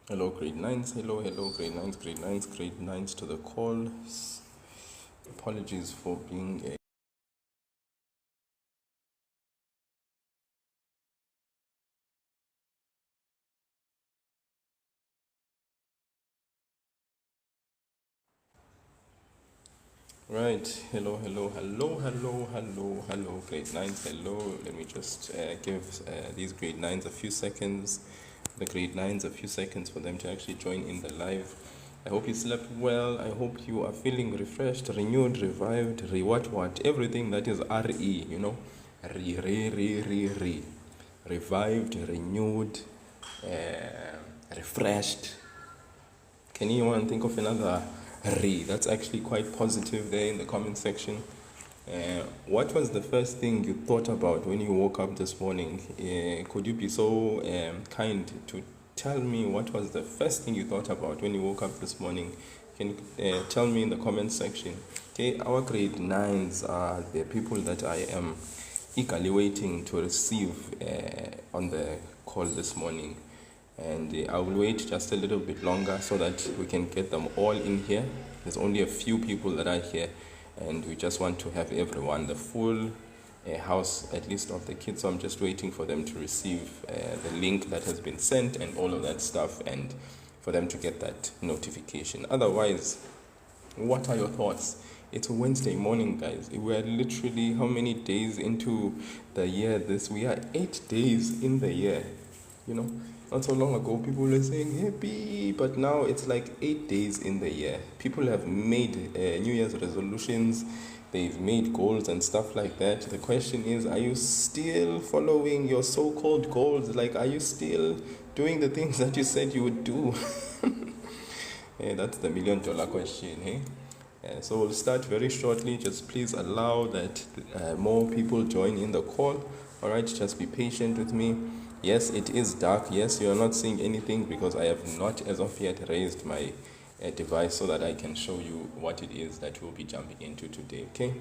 Hello, grade 9s. Hello, grade 9s, grade 9s to the call. Apologies for being a. Right. Hello, grade 9s. Hello. Let me just give these grade 9s a few seconds. The grade 9s a few seconds for them to actually join in the live. I hope you slept well. I hope you are feeling refreshed, renewed, revived, what, everything that is RE, you know. Re. Revived, renewed, refreshed. Can anyone think of another re? That's actually quite positive there in the comment section. What was the first thing you thought about when you woke up this morning? Could you be so kind to tell me what was the first thing you thought about when you woke up this morning? Can you tell me in the comment section? Okay, our grade 9s are the people that I am eagerly waiting to receive on the call this morning, and I will wait just a little bit longer so that we can get them all in here. There's only a few people that are here, and we just want to have everyone, the full house at least of the kids. So I'm just waiting for them to receive the link that has been sent and all of that stuff, and for them to get that notification. Otherwise, what are your thoughts? It's a Wednesday morning, guys. We're literally how many days into the year? We are 8 days in the year. You know, not so long ago, people were saying happy, but now it's like 8 days in the year. People have made New Year's resolutions, they've made goals and stuff like that. The question is, are you still following your so called goals? Like, are you still doing the things that you said you would do? That's the $1,000,000 question, hey? So we'll start very shortly. Just please allow that more people join in the call. All right, just be patient with me. Yes, it is dark. Yes, you are not seeing anything because I have not as of yet raised my device so that I can show you what it is that we'll be jumping into today, okay?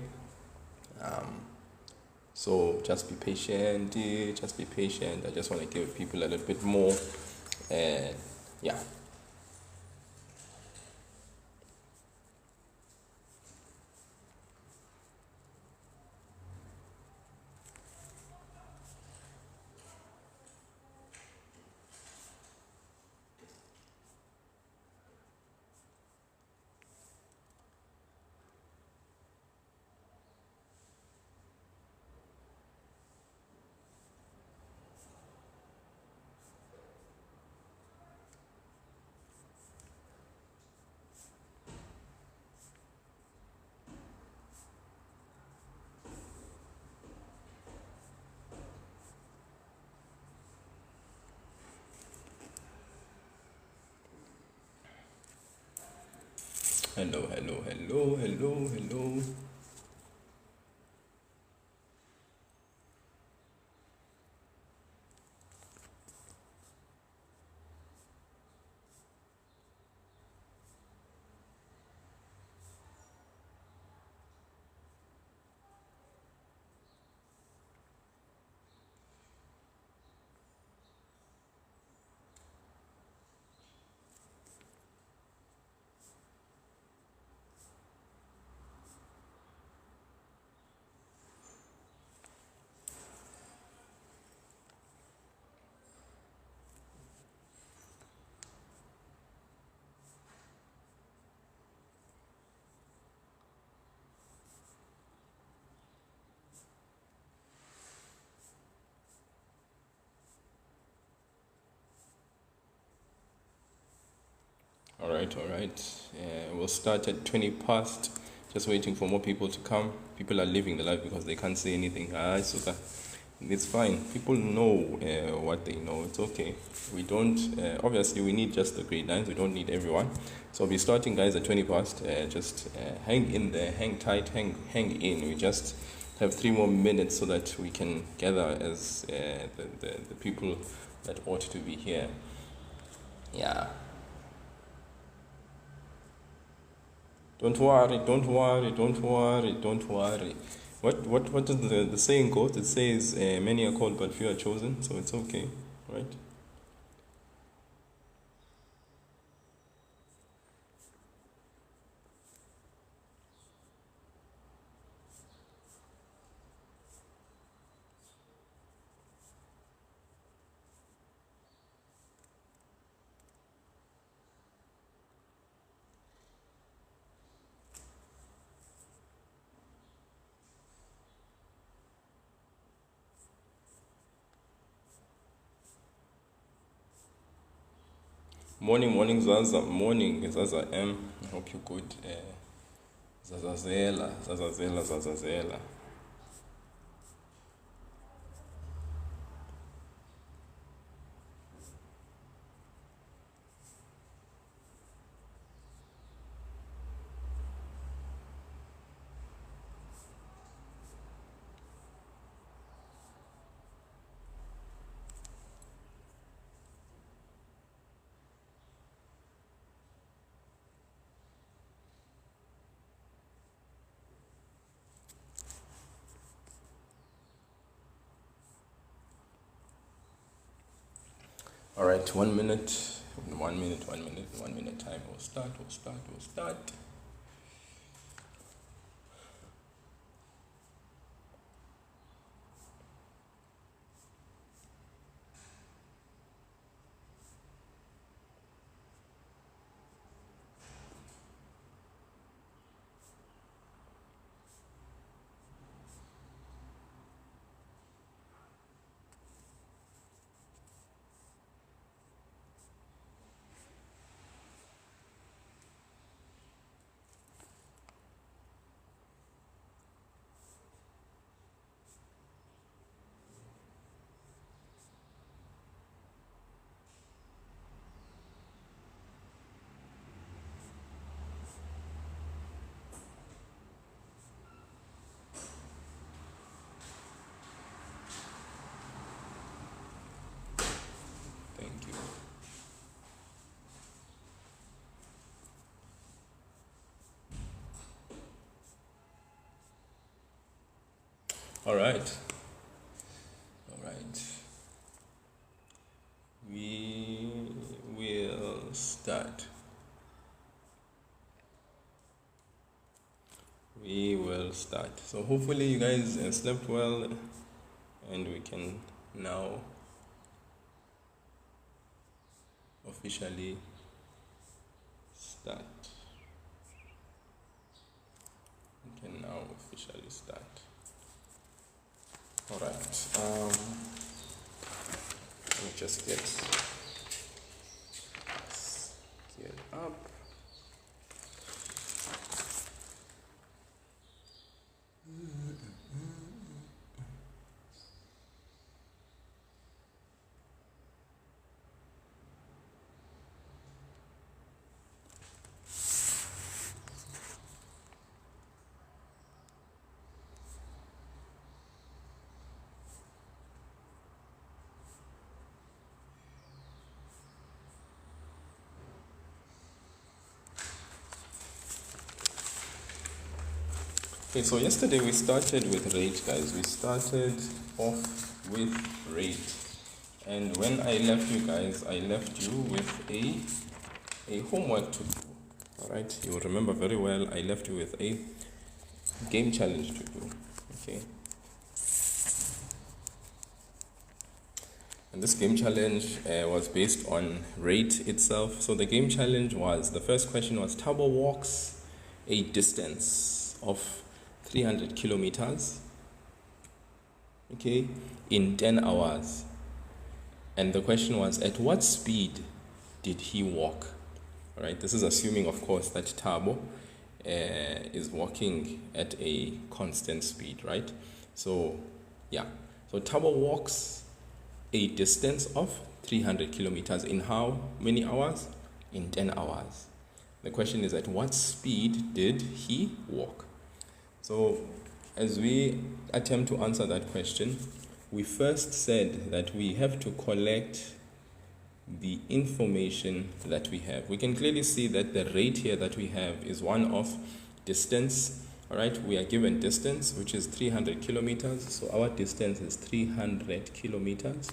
So just be patient. Just be patient. I just want to give people a little bit more. Yeah. Hello. All right. We'll start at 20 past. Just waiting for more people to come. People are leaving the live because they can't say anything. It's fine. People know what they know. It's okay. We don't, obviously, we need just the grade 9s. We don't need everyone. So we'll be starting, guys, at 20 past. Just hang in there, hang tight, hang in. We just have 3 more minutes so that we can gather as the people that ought to be here. Yeah. Don't worry. What does the saying goes? It says, many are called but few are chosen, so it's okay, right? Morning, Zaza. Morning, Zaza M. I hope you're good. Zazazela. All right, 1 minute, 1 minute time. We'll start. Thank you. All right. We will start. So hopefully you guys slept well, and we can now officially start. All right. Let me just get up. Okay, so yesterday we started with rate, guys. We started off with rate, and when I left you guys, I left you with a homework to do. All right, you will remember very well. I left you with a game challenge to do. Okay, and this game challenge was based on rate itself. So the game challenge was, the first question was, Thabo walks a distance of 300 kilometers, okay, in 10 hours. And the question was, at what speed did he walk? All right, this is assuming, of course, that Thabo is walking at a constant speed, right? So, yeah. So Thabo walks a distance of 300 kilometers in how many hours? In 10 hours. The question is, at what speed did he walk? So, as we attempt to answer that question, we first said that we have to collect the information that we have. We can clearly see that the rate here that we have is one of distance. All right, we are given distance, which is 300 kilometers. So our distance is 300 kilometers.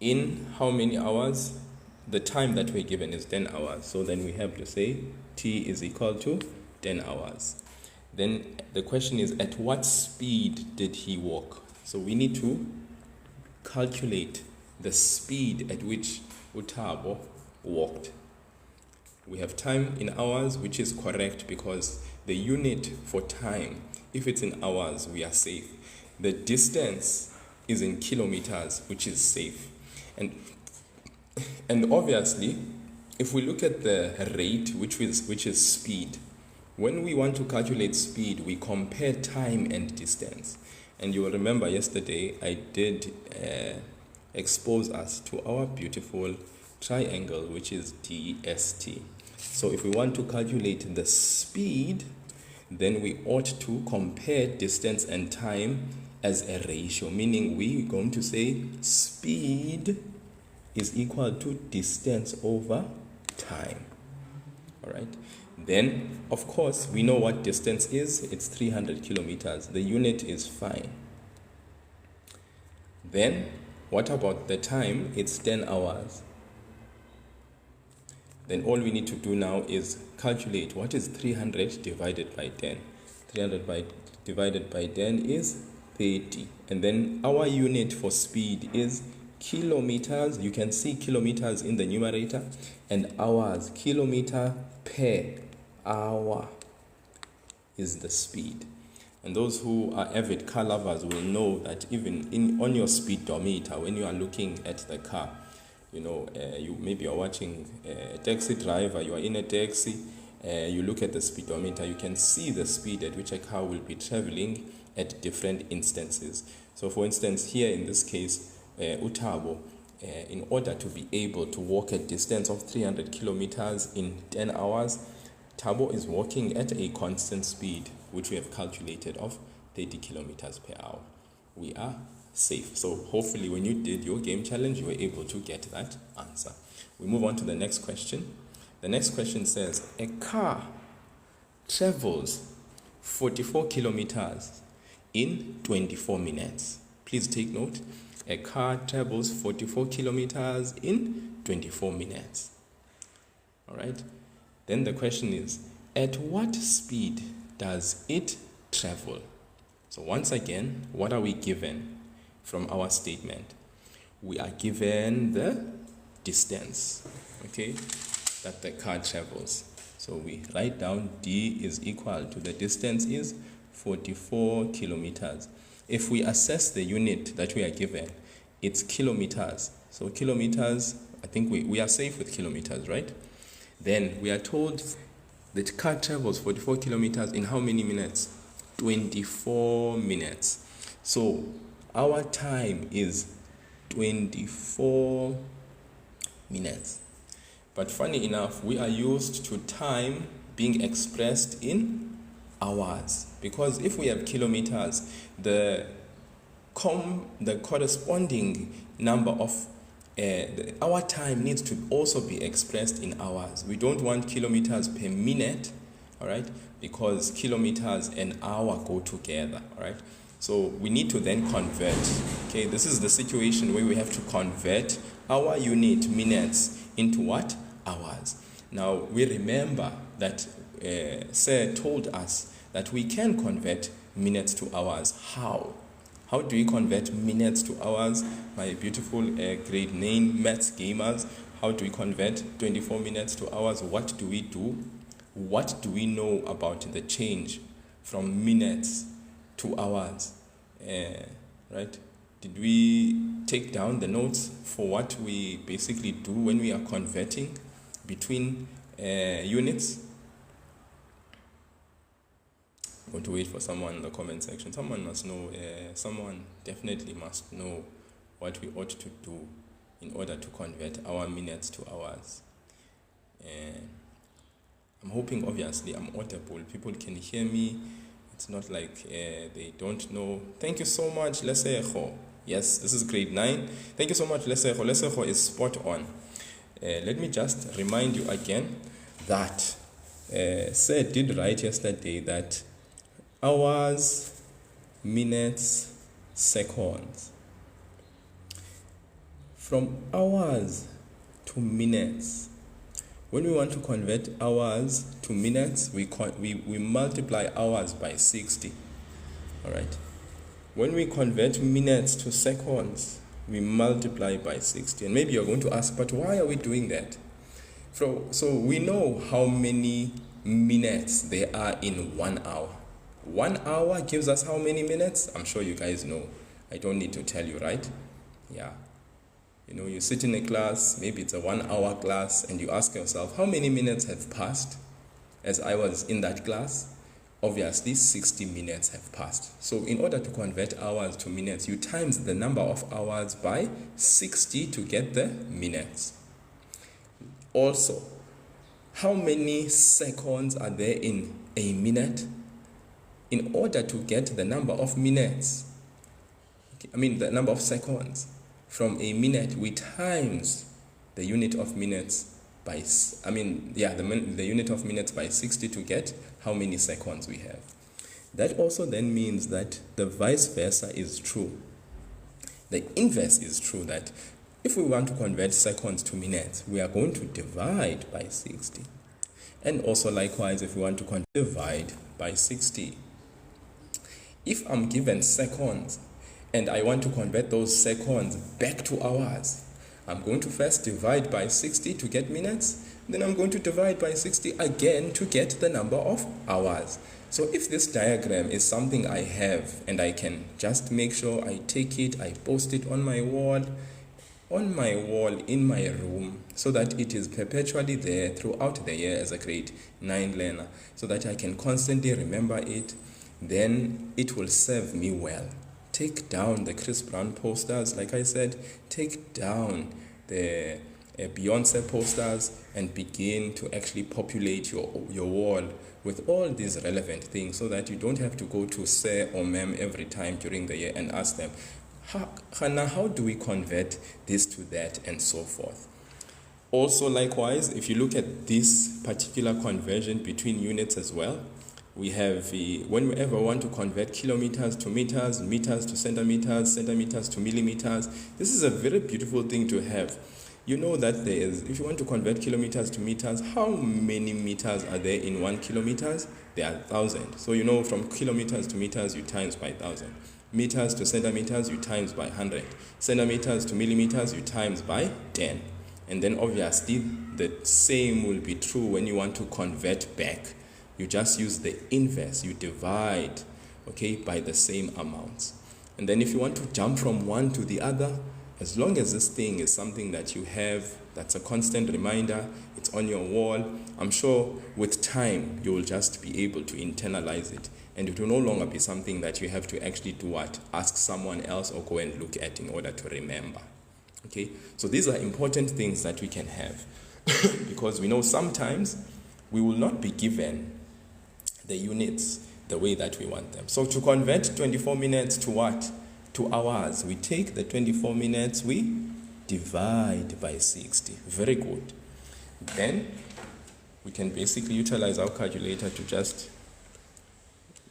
In how many hours? The time that we're given is 10 hours. So then we have to say T is equal to 10 hours. Then the question is, at what speed did he walk? So we need to calculate the speed at which Thabo walked. We have time in hours, which is correct because the unit for time, if it's in hours, we are safe. The distance is in kilometers, which is safe. And And obviously, if we look at the rate, which is speed, when we want to calculate speed, we compare time and distance. And you will remember yesterday I did expose us to our beautiful triangle, which is DST. So if we want to calculate the speed, then we ought to compare distance and time as a ratio, meaning we're going to say speed is equal to distance over time. All right. Then, of course, we know what distance is. It's 300 kilometers. The unit is fine. Then, what about the time? It's 10 hours. Then all we need to do now is calculate what is 300 divided by 10. 300 divided by 10 is 30. And then our unit for speed is kilometers. You can see kilometers in the numerator, and hours. Kilometer per hour is the speed. And those who are avid car lovers will know that even on your speedometer, when you are looking at the car, you maybe are watching a taxi driver, you are in a taxi, you look at the speedometer, you can see the speed at which a car will be traveling at different instances. So for instance, here in this case, Utabo, in order to be able to walk a distance of 300 kilometers in 10 hours, Thabo is walking at a constant speed, which we have calculated of 30 kilometers per hour. We are safe. So hopefully when you did your game challenge, you were able to get that answer. We move on to the next question. The next question says, a car travels 44 kilometers in 24 minutes. Please take note. A car travels 44 kilometers in 24 minutes. All right. Then the question is, at what speed does it travel? So once again, what are we given from our statement? We are given the distance, okay, that the car travels. So we write down D is equal to the distance is 44 kilometers. If we assess the unit that we are given, it's kilometers. So kilometers, I think we are safe with kilometers, right? Then we are told that car travels 44 kilometers in how many minutes? 24 minutes. So our time is 24 minutes. But funny enough, we are used to time being expressed in hours. Because if we have kilometers, the corresponding number of our time needs to also be expressed in hours. We don't want kilometers per minute, all right, because kilometers and hour go together, all right. So we need to then convert. Okay, this is the situation where we have to convert our unit minutes into what? Hours. Now we remember that Sir told us that we can convert minutes to hours. How do we convert minutes to hours? My beautiful grade 9 maths gamers, how do we convert 24 minutes to hours? What do we do? What do we know about the change from minutes to hours? Right? Did we take down the notes for what we basically do when we are converting between units? I'm going to wait for someone in the comment section. Someone must know, someone definitely must know what we ought to do in order to convert our minutes to hours. I'm hoping, obviously, I'm audible. People can hear me. It's not like they don't know. Thank you so much, Lesejo. Yes, this is grade 9. Thank you so much, Lesejo. Lesejo is spot on. Let me just remind you again that Sir did write yesterday that hours, minutes, seconds. From hours to minutes, when we want to convert hours to minutes, we multiply hours by 60. All right. When we convert minutes to seconds, we multiply by 60. And maybe you're going to ask, but why are we doing that? So we know how many minutes there are in 1 hour. 1 hour gives us how many minutes? I'm sure you guys know. I don't need to tell you, right? Yeah. You sit in a class, maybe it's a 1 hour class, and you ask yourself, how many minutes have passed as I was in that class? Obviously, 60 minutes have passed. So in order to convert hours to minutes, you times the number of hours by 60 to get the minutes. Also, how many seconds are there in a minute? In order to get the number of minutes, the number of seconds from a minute, we times the unit of minutes by, the unit of minutes by 60 to get how many seconds we have. That also then means that the vice versa is true. The inverse is true, that if we want to convert seconds to minutes, we are going to divide by 60. And also likewise, if we want to divide by 60. If I'm given seconds and I want to convert those seconds back to hours, I'm going to first divide by 60 to get minutes, then I'm going to divide by 60 again to get the number of hours. So if this diagram is something I have and I can just make sure I take it, I post it on my wall in my room, so that it is perpetually there throughout the year as a grade 9 learner, so that I can constantly remember it, then it will serve me well. Take down the Chris Brown posters, like I said, take down the Beyonce posters, and begin to actually populate your wall with all these relevant things, so that you don't have to go to sir or ma'am every time during the year and ask them, Hannah, how do we convert this to that, and so forth. Also, likewise, if you look at this particular conversion between units as well, we have whenever we want to convert kilometers to meters, meters to centimeters, centimeters to millimeters. This is a very beautiful thing to have. You know that if you want to convert kilometers to meters, how many meters are there in 1 kilometer? There are 1,000. So from kilometers to meters, you times by 1,000. Meters to centimeters, you times by 100. Centimeters to millimeters, you times by 10. And then obviously the same will be true when you want to convert back. You just use the inverse. You divide, by the same amounts. And then if you want to jump from one to the other, as long as this thing is something that you have, that's a constant reminder, it's on your wall, I'm sure with time you will just be able to internalize it. And it will no longer be something that you have to actually do what? Ask someone else or go and look at in order to remember. Okay? So these are important things that we can have. Because we know sometimes we will not be given the units the way that we want them. So to convert 24 minutes to what? To hours. We take the 24 minutes, we divide by 60. Very good. Then we can basically utilize our calculator to just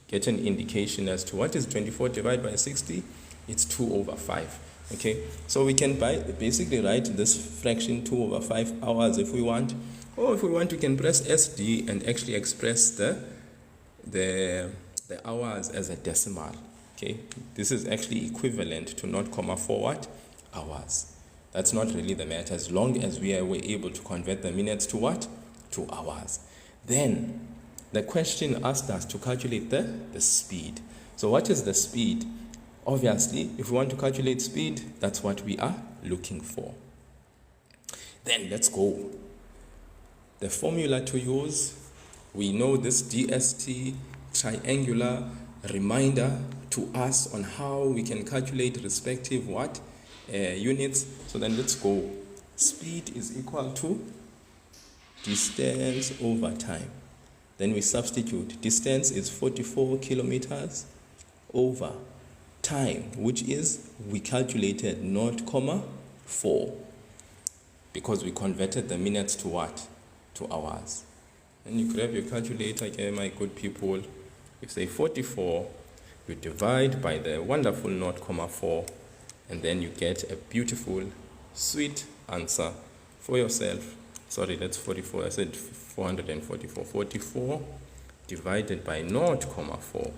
get an indication as to what is 24 divided by 60. It's 2 over 5. Okay, so we can basically write this fraction 2 over 5 hours if we want, or if we want, we can press SD and actually express the hours as a decimal. Okay, this is actually equivalent to 0.4 hours. That's not really the matter, as long as we were able to convert the minutes to what? To hours. Then the question asked us to calculate the speed. So what is the speed? Obviously, if we want to calculate speed, that's what we are looking for. Then let's go. The formula to use, we know this DST triangular reminder to us on how we can calculate respective units. So then let's go. Speed is equal to distance over time. Then we substitute. Distance is 44 kilometers over time, which is, we calculated 0.4, because we converted the minutes to what? To hours. And you grab your calculator again, my good people. You say 44, you divide by the wonderful 0.4, and then you get a beautiful, sweet answer for yourself. Sorry, that's 44. I said 444. 44 divided by 0.4.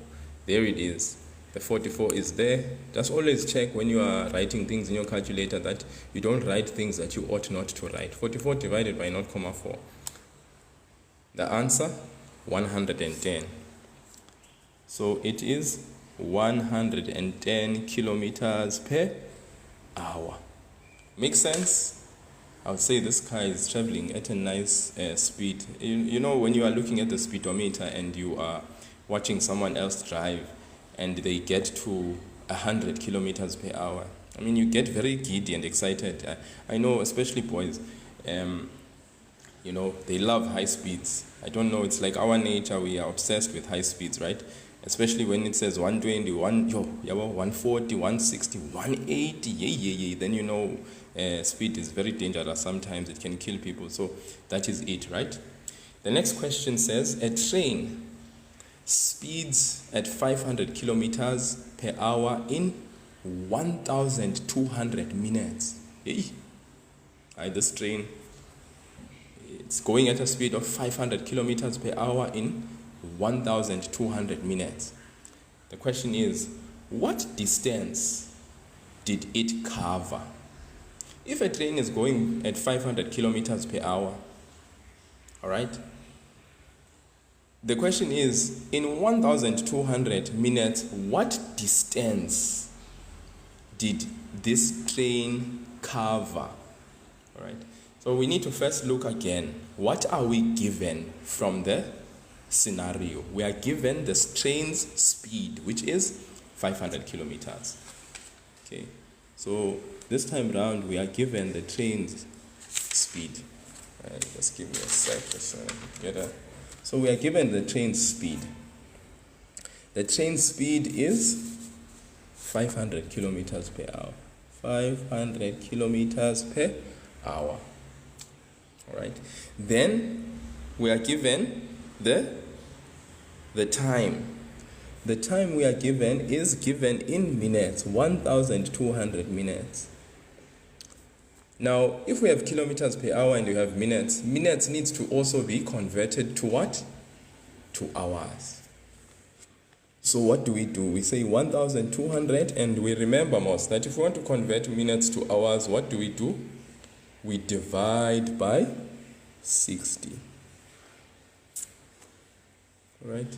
There it is. The 44 is there. Just always check when you are writing things in your calculator that you don't write things that you ought not to write. 44 divided by 0.4. The answer, 110. So it is 110 kilometers per hour. Makes sense? I would say this car is traveling at a nice speed. You know, when you are looking at the speedometer and you are watching someone else drive and they get to 100 kilometers per hour, I mean, you get very giddy and excited. I know, especially boys, you know, they love high speeds. I don't know, it's like our nature, we are obsessed with high speeds, right? Especially when it says 120, 140, 160, 180, yeah. Then you know speed is very dangerous. Sometimes it can kill people. So that is it, right? The next question says, a train speeds at 500 kilometers per hour in 1,200 minutes. Hey, this train, it's going at a speed of 500 kilometers per hour in 1,200 minutes. The question is, what distance did it cover? If a train is going at 500 kilometers per hour, all right, the question is, in 1,200 minutes, what distance did this train cover? All right, so we need to first look again. What are we given from the scenario? We are given the train's speed, which is 500 kilometers. Okay, so this time round we are given the train's speed. Just give me a sec. So we are given the train's speed. The train's speed is 500 kilometers per hour. 500 kilometers per hour. All right. Then we are given the time. The time we are given is given in minutes, 1,200 minutes. Now, if we have kilometers per hour and you have minutes, minutes needs to also be converted to what? To hours. So what do? We say 1,200, and we remember most that if we want to convert minutes to hours, what do? We divide by 60. Right?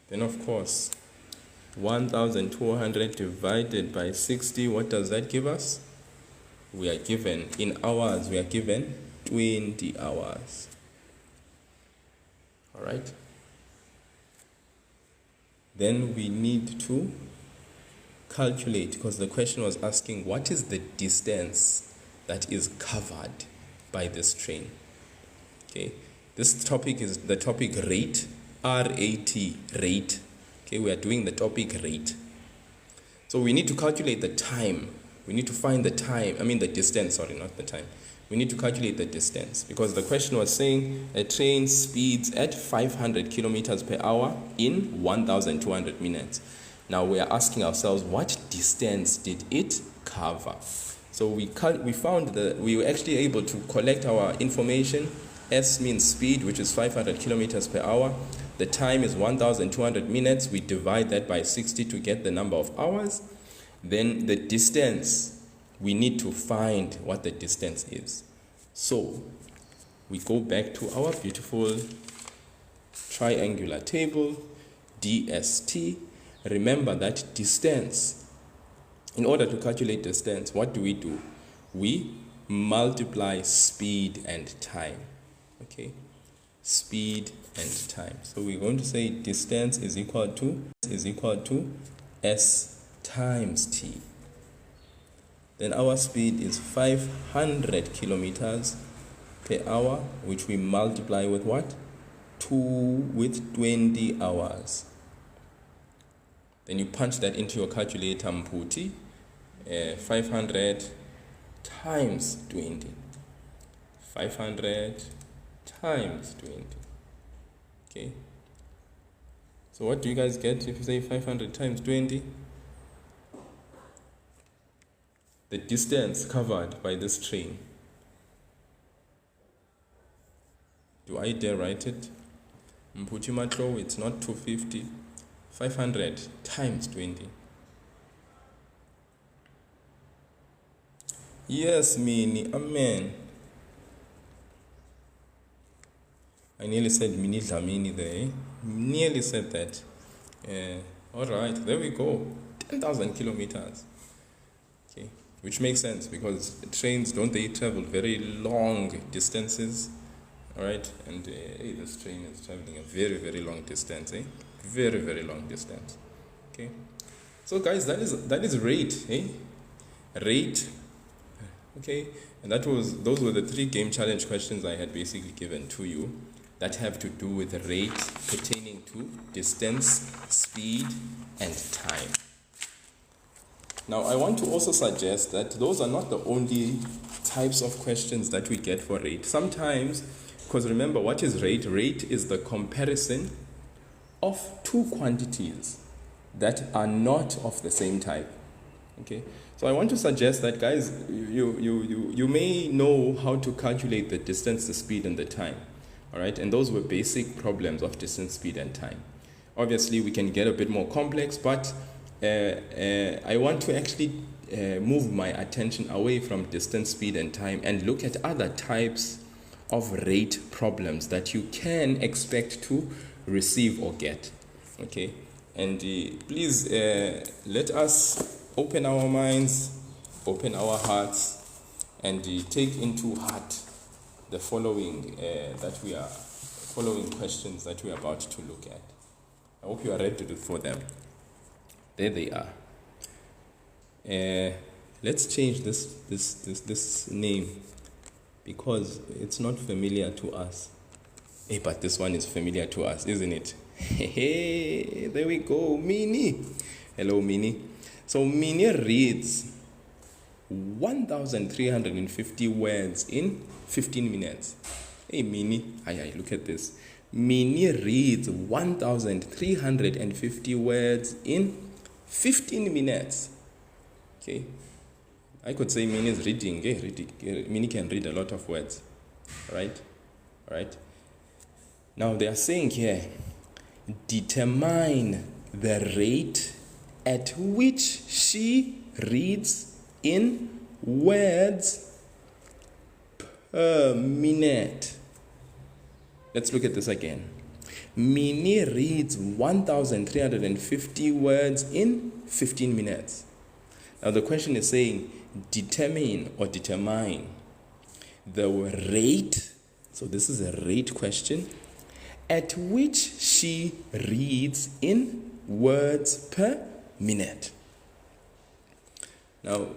Then of course, 1,200 divided by 60, what does that give us? We are given, in hours, we are given 20 hours. All right? Then we need to calculate, because the question was asking, what is the distance that is covered by this train? Okay, this topic is the topic rate, R-A-T, rate. Okay, we are doing the topic rate. So we need to calculate the time. We need to find the time, the distance, sorry, not the time. We need to calculate the distance, because the question was saying a train speeds at 500 kilometers per hour in 1,200 minutes. Now we are asking ourselves, what distance did it cover? So we found that we were actually able to collect our information. S means speed, which is 500 kilometers per hour. The time is 1,200 minutes. We divide that by 60 to get the number of hours. Then the distance, we need to find what the distance is. So we go back to our beautiful triangular table, DST. Remember that distance, in order to calculate distance, what do? We multiply speed and time. Okay, speed and time. So we're going to say distance is equal to S times t. Then our speed is 500 kilometers per hour, which we multiply with what? 20 hours. Then you punch that into your calculator, Mputi. 500 times 20. 500 times 20. Okay. So what do you guys get if you say 500 times 20? The distance covered by this train. Do I dare write it? Mputi Matlo, it's not 250. 500 times 20. Yes, Mini, amen. I nearly said Mini Dlamini there. Nearly said that. Alright, there we go. 10,000 kilometers. Okay. which makes sense because trains, don't they travel very long distances? All right, and hey, this train is traveling a very, very long distance, very, very long distance. Okay, so guys, that is rate, rate. Okay, and those were the 3 game challenge questions I had basically given to you that have to do with rate pertaining to distance, speed, and time. Now, I want to also suggest that those are not the only types of questions that we get for rate. Sometimes, because remember, what is rate? Rate is the comparison of 2 quantities that are not of the same type. Okay, so I want to suggest that, guys, you may know how to calculate the distance, the speed, and the time. All right, and those were basic problems of distance, speed, and time. Obviously, we can get a bit more complex, but I want to actually move my attention away from distance, speed, and time and look at other types of rate problems that you can expect to receive or get. Okay, and please let us open our minds, open our hearts, and take into heart the following questions that we are about to look at. I hope you are ready for them. There they are. Let's change this name because it's not familiar to us. Hey, but this one is familiar to us, isn't it? Hey, there we go, Minnie. Hello, Minnie. So Minnie reads 1,350 words in 15 minutes. Hey, Minnie. Hi, look at this. Minnie reads 1,350 words in 15 minutes. Okay. I could say Minnie is reading. Minnie can read a lot of words. Right? Now they are saying here, determine the rate at which she reads in words per minute. Let's look at this again. Minnie reads 1,350 words in 15 minutes. Now the question is saying determine the rate, so this is a rate question, at which she reads in words per minute. Now,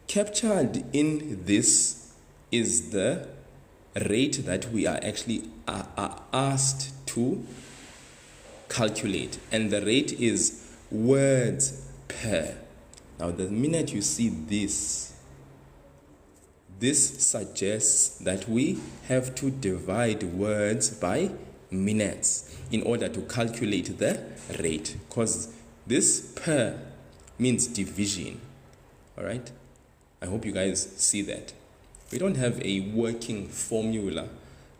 captured in this is the rate that we are actually asked to calculate, and the rate is words per. Now, the minute you see this suggests that we have to divide words by minutes in order to calculate the rate, because this per means division. All right, I hope you guys see that. We don't have a working formula,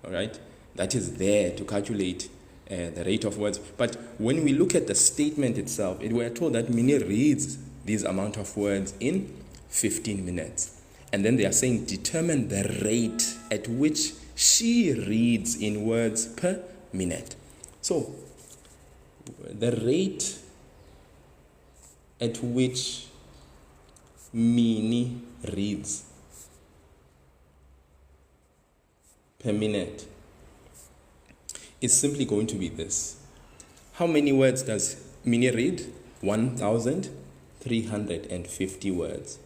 all right, that is there to calculate the rate of words. But when we look at the statement itself, we are told that Minnie reads this amount of words in 15 minutes. And then they are saying determine the rate at which she reads in words per minute. So, the rate at which Minnie reads per minute is simply going to be this. How many words does Minnie read? 1,350 words.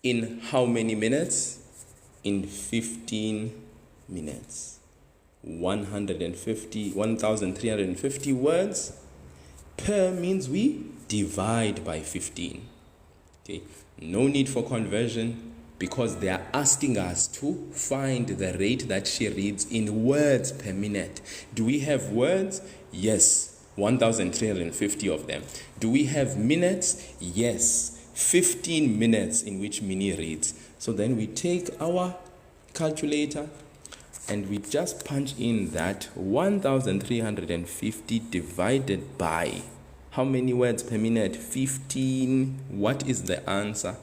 In how many minutes? In 15 minutes. 1,350 words per means we divide by 15. Okay, no need for conversion because they are asking us to find the rate that she reads in words per minute. Do we have words? Yes, 1,350 of them. Do we have minutes? Yes, 15 minutes in which Minnie reads. So then we take our calculator and we just punch in that 1,350 divided by how many words per minute? 15. What is the answer?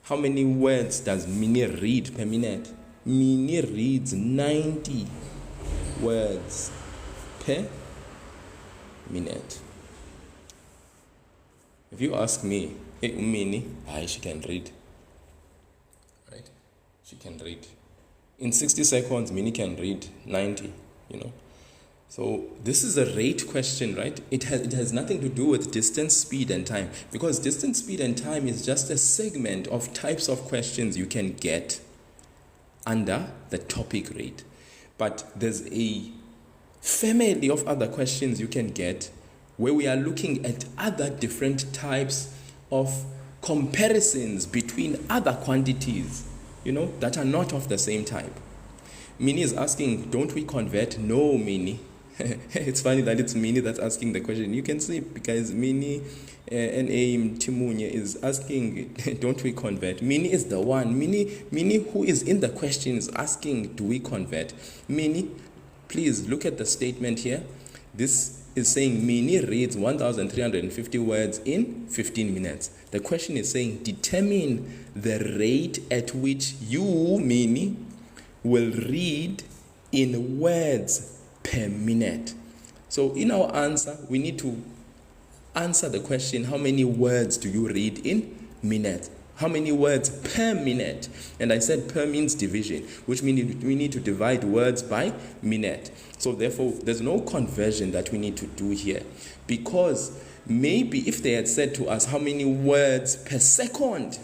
How many words does Minnie read per minute? Minnie reads 90 words per minute. If you ask me, hey, Umini, she can read. Right? She can read. In 60 seconds, Mini can read 90, So this is a rate question, right? It has nothing to do with distance, speed, and time. Because distance, speed, and time is just a segment of types of questions you can get under the topic rate. But there's a family of other questions you can get where we are looking at other different types of comparisons between other quantities, that are not of the same type. Mini is asking, don't we convert? No, Mini. It's funny that it's Mini that's asking the question. You can see because Mini N.A. Timunye is asking, don't we convert? Mini is the one. Mini who is in the question is asking, do we convert? Mini, please look at the statement here. This is saying Mini reads 1,350 words in 15 minutes. The question is saying determine the rate at which you, Mini, will read in words per minute. So in our answer, we need to answer the question, how many words do you read in minutes? How many words per minute? And I said per means division, which means we need to divide words by minute. So therefore, there's no conversion that we need to do here. Because maybe if they had said to us, how many words per second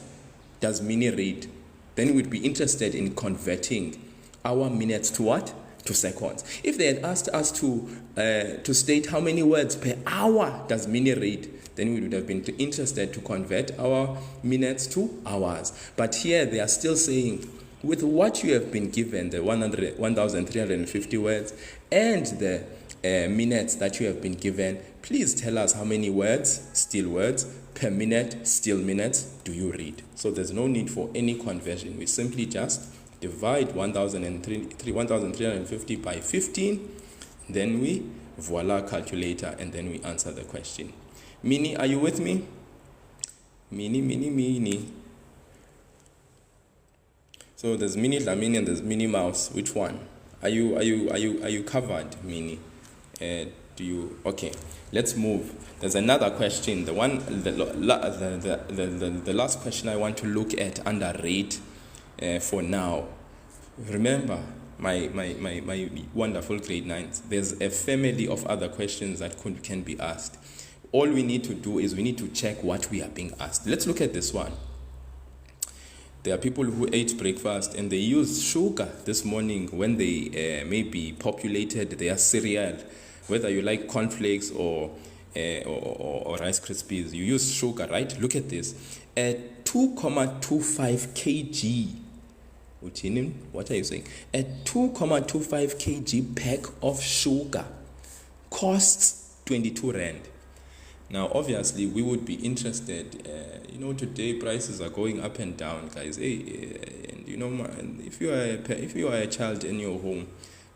does Mini read? Then we'd be interested in converting our minutes to what? To seconds. If they had asked us to state how many words per hour does Mini read, then we would have been interested to convert our minutes to hours. But here they are still saying, with what you have been given, the 1,350 words, and the minutes that you have been given, please tell us how many words, still words, per minute, still minutes, do you read? So there's no need for any conversion. We simply just divide 1,350 by 15, then we voila calculator, and then we answer the question. Mini, are you with me? Mini. So there's Mini Dlamini and there's Mini Mouse. Which one? Are you covered, Mini? Do you? Okay. Let's move. There's another question. The last question I want to look at under rate for now. Remember, my wonderful grade 9s. There's a family of other questions that can be asked. All we need to do is we need to check what we are being asked. Let's look at this one. There are people who ate breakfast and they used sugar this morning when they maybe populated their cereal. Whether you like cornflakes or Rice Krispies, you use sugar, right? Look at this. A 2.25 kg. What are you saying? A 2.25 kg pack of sugar costs 22 rand. Now, obviously, we would be interested. Today prices are going up and down, guys. If you are a child in your home,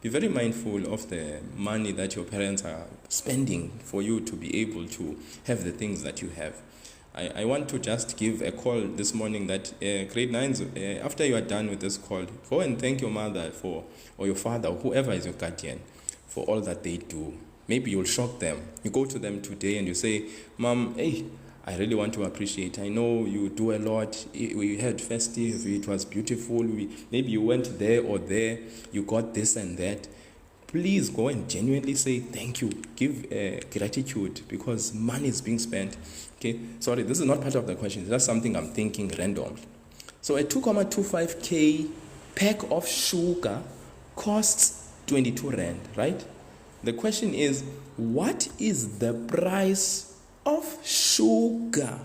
be very mindful of the money that your parents are spending for you to be able to have the things that you have. I want to just give a call this morning that grade 9s, after you are done with this call, go and thank your mother or your father, or whoever is your guardian, for all that they do. Maybe you'll shock them. You go to them today and you say, Mom, hey, I really want to appreciate. I know you do a lot. We had festive. It was beautiful. Maybe you went there or there. You got this and that. Please go and genuinely say thank you. Give gratitude because money is being spent. Okay. Sorry, this is not part of the question. It's just something I'm thinking random. So a 2.25k pack of sugar costs 22 rand, right? The question is, what is the price of sugar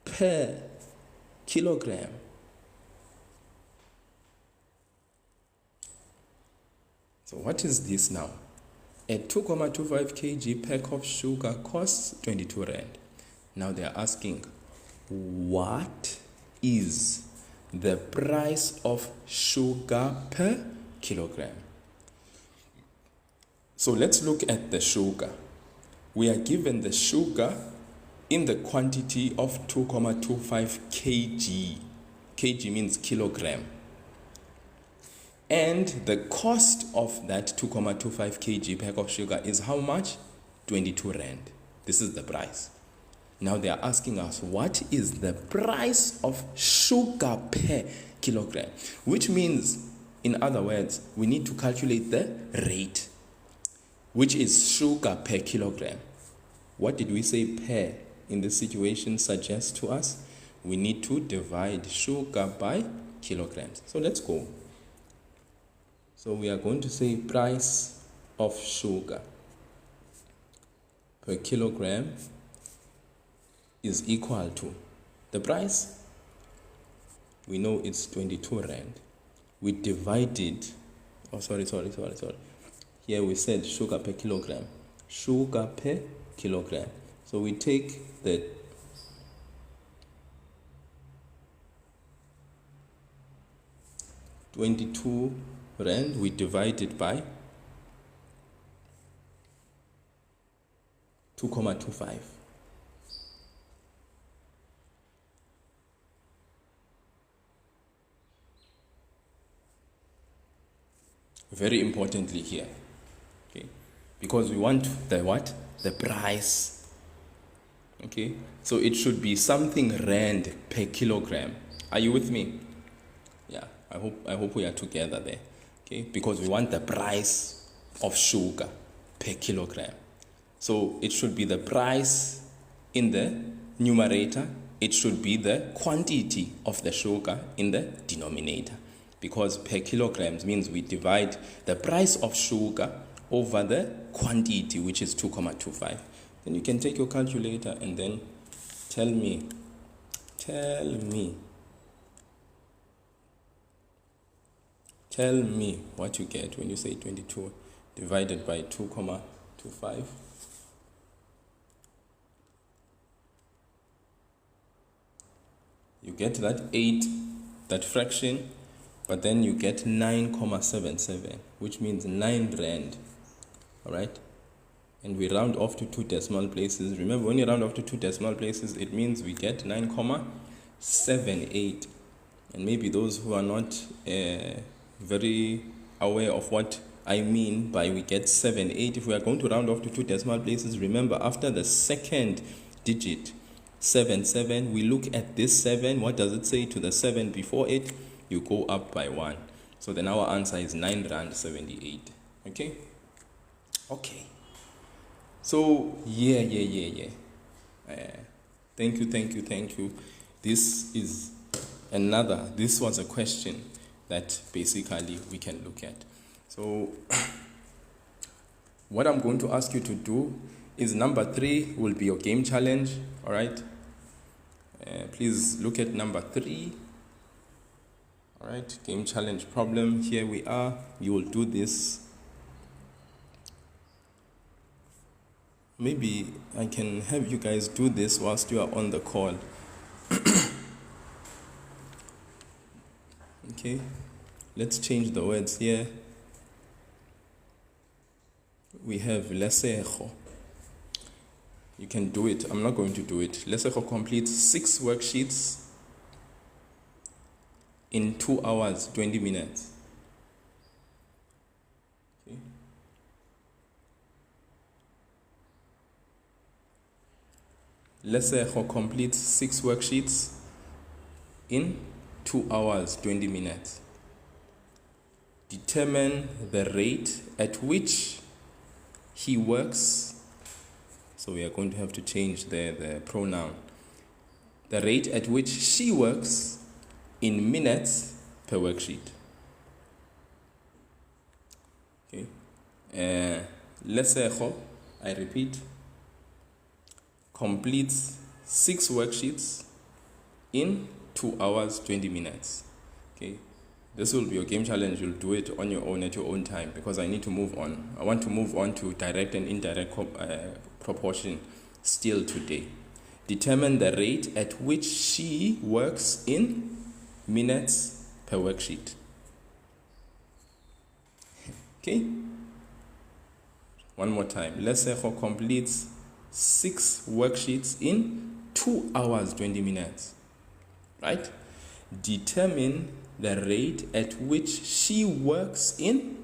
per kilogram? So what is this now? A 2.25 kg pack of sugar costs 22 rand. Now they are asking, what is the price of sugar per kilogram? So let's look at the sugar. We are given the sugar in the quantity of 2.25 kg. Kg means kilogram. And the cost of that 2.25 kg pack of sugar is how much? 22 rand. This is the price. Now they are asking us, what is the price of sugar per kilogram? Which means, in other words, we need to calculate the rate, which is sugar per kilogram. What did we say per in this situation suggests to us? We need to divide sugar by kilograms. So let's go. So we are going to say price of sugar per kilogram is equal to the price. We know it's 22 rand. We divided, sorry. Here we said sugar per kilogram. Sugar per kilogram. So we take the 22 rand, we divide it by 2.25. Very importantly here, okay, because we want the what? The price. Okay, so it should be something rand per kilogram. Are you with me? Yeah, I hope we are together there. Okay, because we want the price of sugar per kilogram. So it should be the price in the numerator. It should be the quantity of the sugar in the denominator. Because per kilograms means we divide the price of sugar over the quantity, which is 2.25. Then you can take your calculator and then tell me what you get when you say 22 divided by 2.25. You get that 8, that fraction, but then you get 9.77, which means 9 rand. All right? And we round off to 2 decimal places. Remember, when you round off to 2 decimal places, it means we get 9.78. And maybe those who are not very aware of what I mean by we get 78, if we are going to round off to 2 decimal places, remember, after the second digit, 77, we look at this 7. What does it say to the 7 before it? You go up by 1. So then our answer is 9 rand 78. Okay? Okay. So, yeah. Thank you. This was a question that basically we can look at. So, what I'm going to ask you to do is number 3 will be your game challenge. All right? Please look at number 3. All right, game challenge problem. Here we are. You will do this. Maybe I can have you guys do this whilst you are on the call. Okay, let's change the words here. We have Lesego. You can do it. I'm not going to do it. Lesego completes 6 worksheets in 2 hours, 20 minutes. Okay. Lesego completes 6 worksheets in 2 hours, 20 minutes. Determine the rate at which he works. So we are going to have to change the pronoun. The rate at which she works in minutes per worksheet. Okay. Lesego, I repeat, completes 6 worksheets in 2 hours, 20 minutes. Okay. This will be your game challenge. You'll do it on your own at your own time because I need to move on. I want to move on to direct and indirect proportion still today. Determine the rate at which she works in minutes per worksheet. Okay? One more time. Lesego completes 6 worksheets in 2 hours, 20 minutes. Right? Determine the rate at which she works in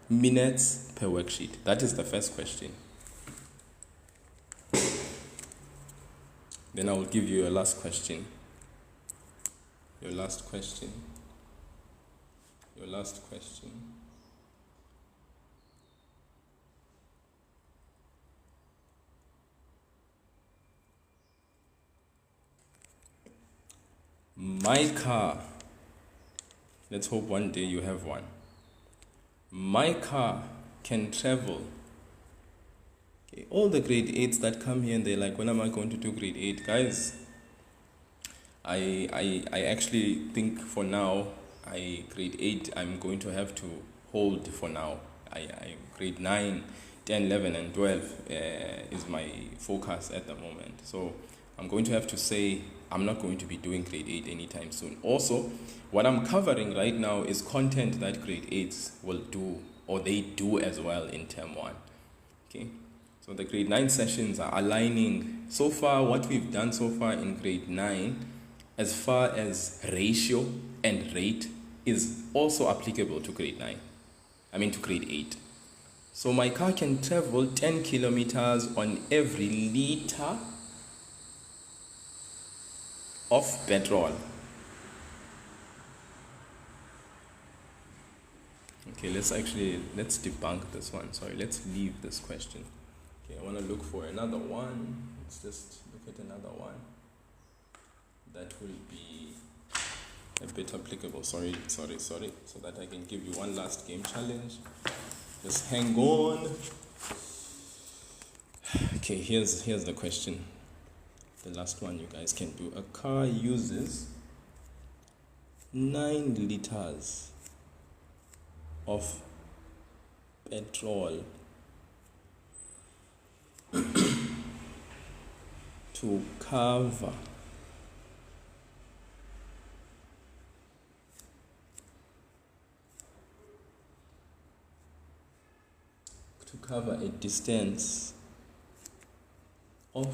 minutes per worksheet. That is the first question. Then I will give you your last question. Your last question. My car. Let's hope one day you have one. My car can travel. Okay, all the grade 8s that come here and they're like, when am I going to do grade 8? Guys, I actually think for now, grade 8, I'm going to have to hold for now. I grade 9, 10, 11, and 12 is my focus at the moment. So I'm going to have to say I'm not going to be doing grade 8 anytime soon. Also, what I'm covering right now is content that grade 8s will do, or they do as well in term 1. Okay, so the grade 9 sessions are aligning. So far, what we've done so far in grade 9, as far as ratio and rate, is also applicable to grade 9. To grade 8. So my car can travel 10 kilometers on every liter of petrol. Okay, let's debunk this one. Sorry, let's leave this question. Okay, I want to look for another one. Let's just look at another one that will be a bit applicable. Sorry, so that I can give you one last game challenge. Just hang on. Okay, here's the question. The last one you guys can do. A car uses 9 liters of petrol to cover a distance of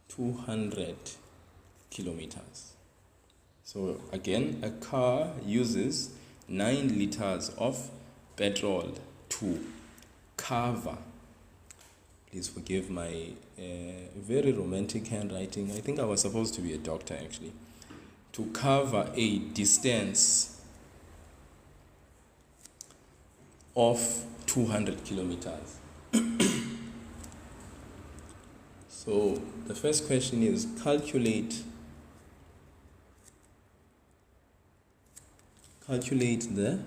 200 kilometers. So again, a car uses 9 liters of petrol to cover. Please forgive my very romantic handwriting. I think I was supposed to be a doctor actually. To cover a distance of 200 kilometers. So the first question is calculate the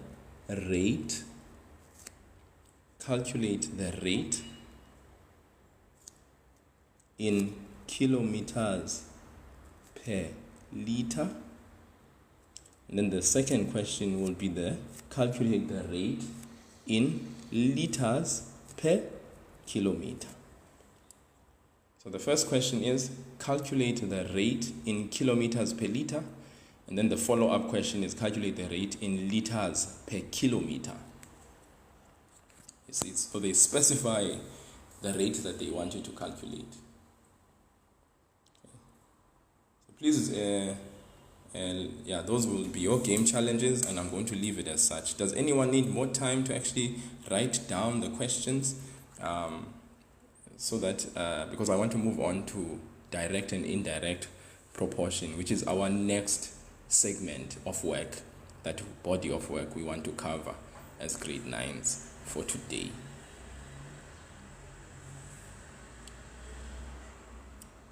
rate in kilometers per liter. And then the second question will be calculate the rate in liters per kilometer. So the first question is calculate the rate in kilometers per liter, and then the follow-up question is calculate the rate in liters per kilometer. So they specify the rate that they want you to calculate. So please, those will be your game challenges, and I'm going to leave it as such. Does anyone need more time to actually write down the questions? So that, because I want to move on to direct and indirect proportion, which is our next segment of work, that body of work we want to cover as grade 9s for today.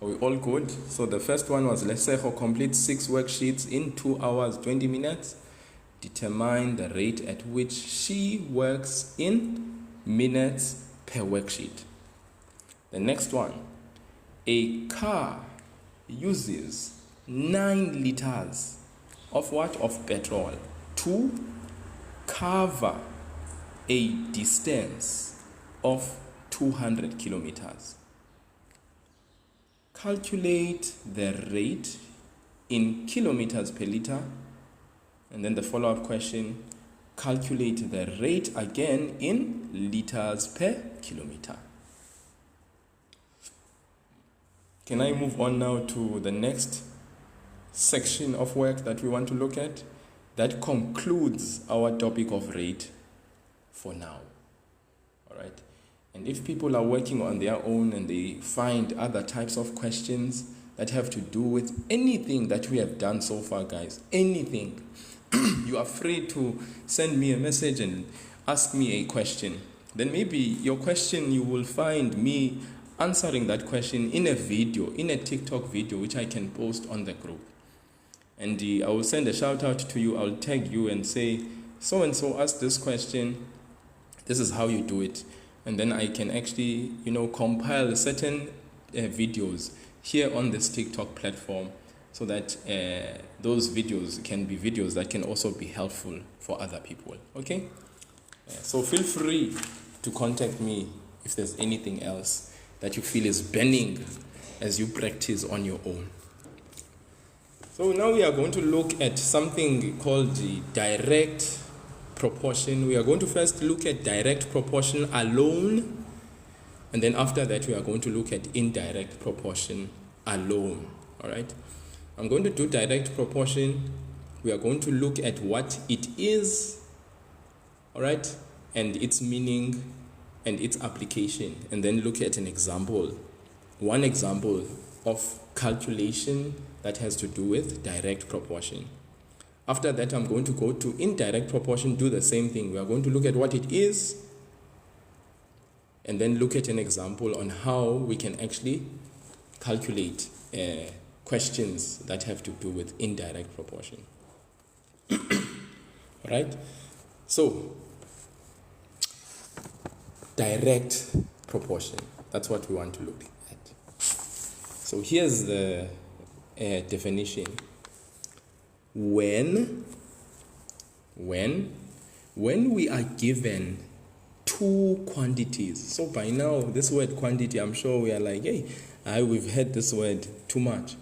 Are we all good? So the first one was Lesego complete 6 worksheets in 2 hours 20 minutes. Determine the rate at which she works in minutes per worksheet. The next one, a car uses 9 liters of what? Of petrol to cover a distance of 200 kilometers. Calculate the rate in kilometers per liter. And then the follow-up question, calculate the rate again in liters per kilometer. Can I move on now to the next section of work that we want to look at? That concludes our topic of rate for now. All right. And if people are working on their own and they find other types of questions that have to do with anything that we have done so far, guys, anything, you are free to send me a message and ask me a question. Then maybe your question, you will find me answering that question in a video, in a TikTok video, which I can post on the group. And I will send a shout out to you. I'll tag you and say, so-and-so asked this question. This is how you do it. And then I can actually, compile certain videos here on this TikTok platform so that those videos can be videos that can also be helpful for other people. Okay? So feel free to contact me if there's anything else that you feel is burning as you practice on your own. So now we are going to look at something called the direct proportion. We are going to first look at direct proportion alone, and then after that we are going to look at indirect proportion alone. All right, I'm going to do direct proportion. We are going to look at what it is, all right, and its meaning and its application, and then look at an example, one example of calculation that has to do with direct proportion. After that, I'm going to go to indirect proportion, do the same thing. We are going to look at what it is, and then look at an example on how we can actually calculate questions that have to do with indirect proportion. All right? So, direct proportion, that's what we want to look at. So here's the definition. When we are given two quantities, so by now this word quantity, I'm sure we are like, hey, we've heard this word too much.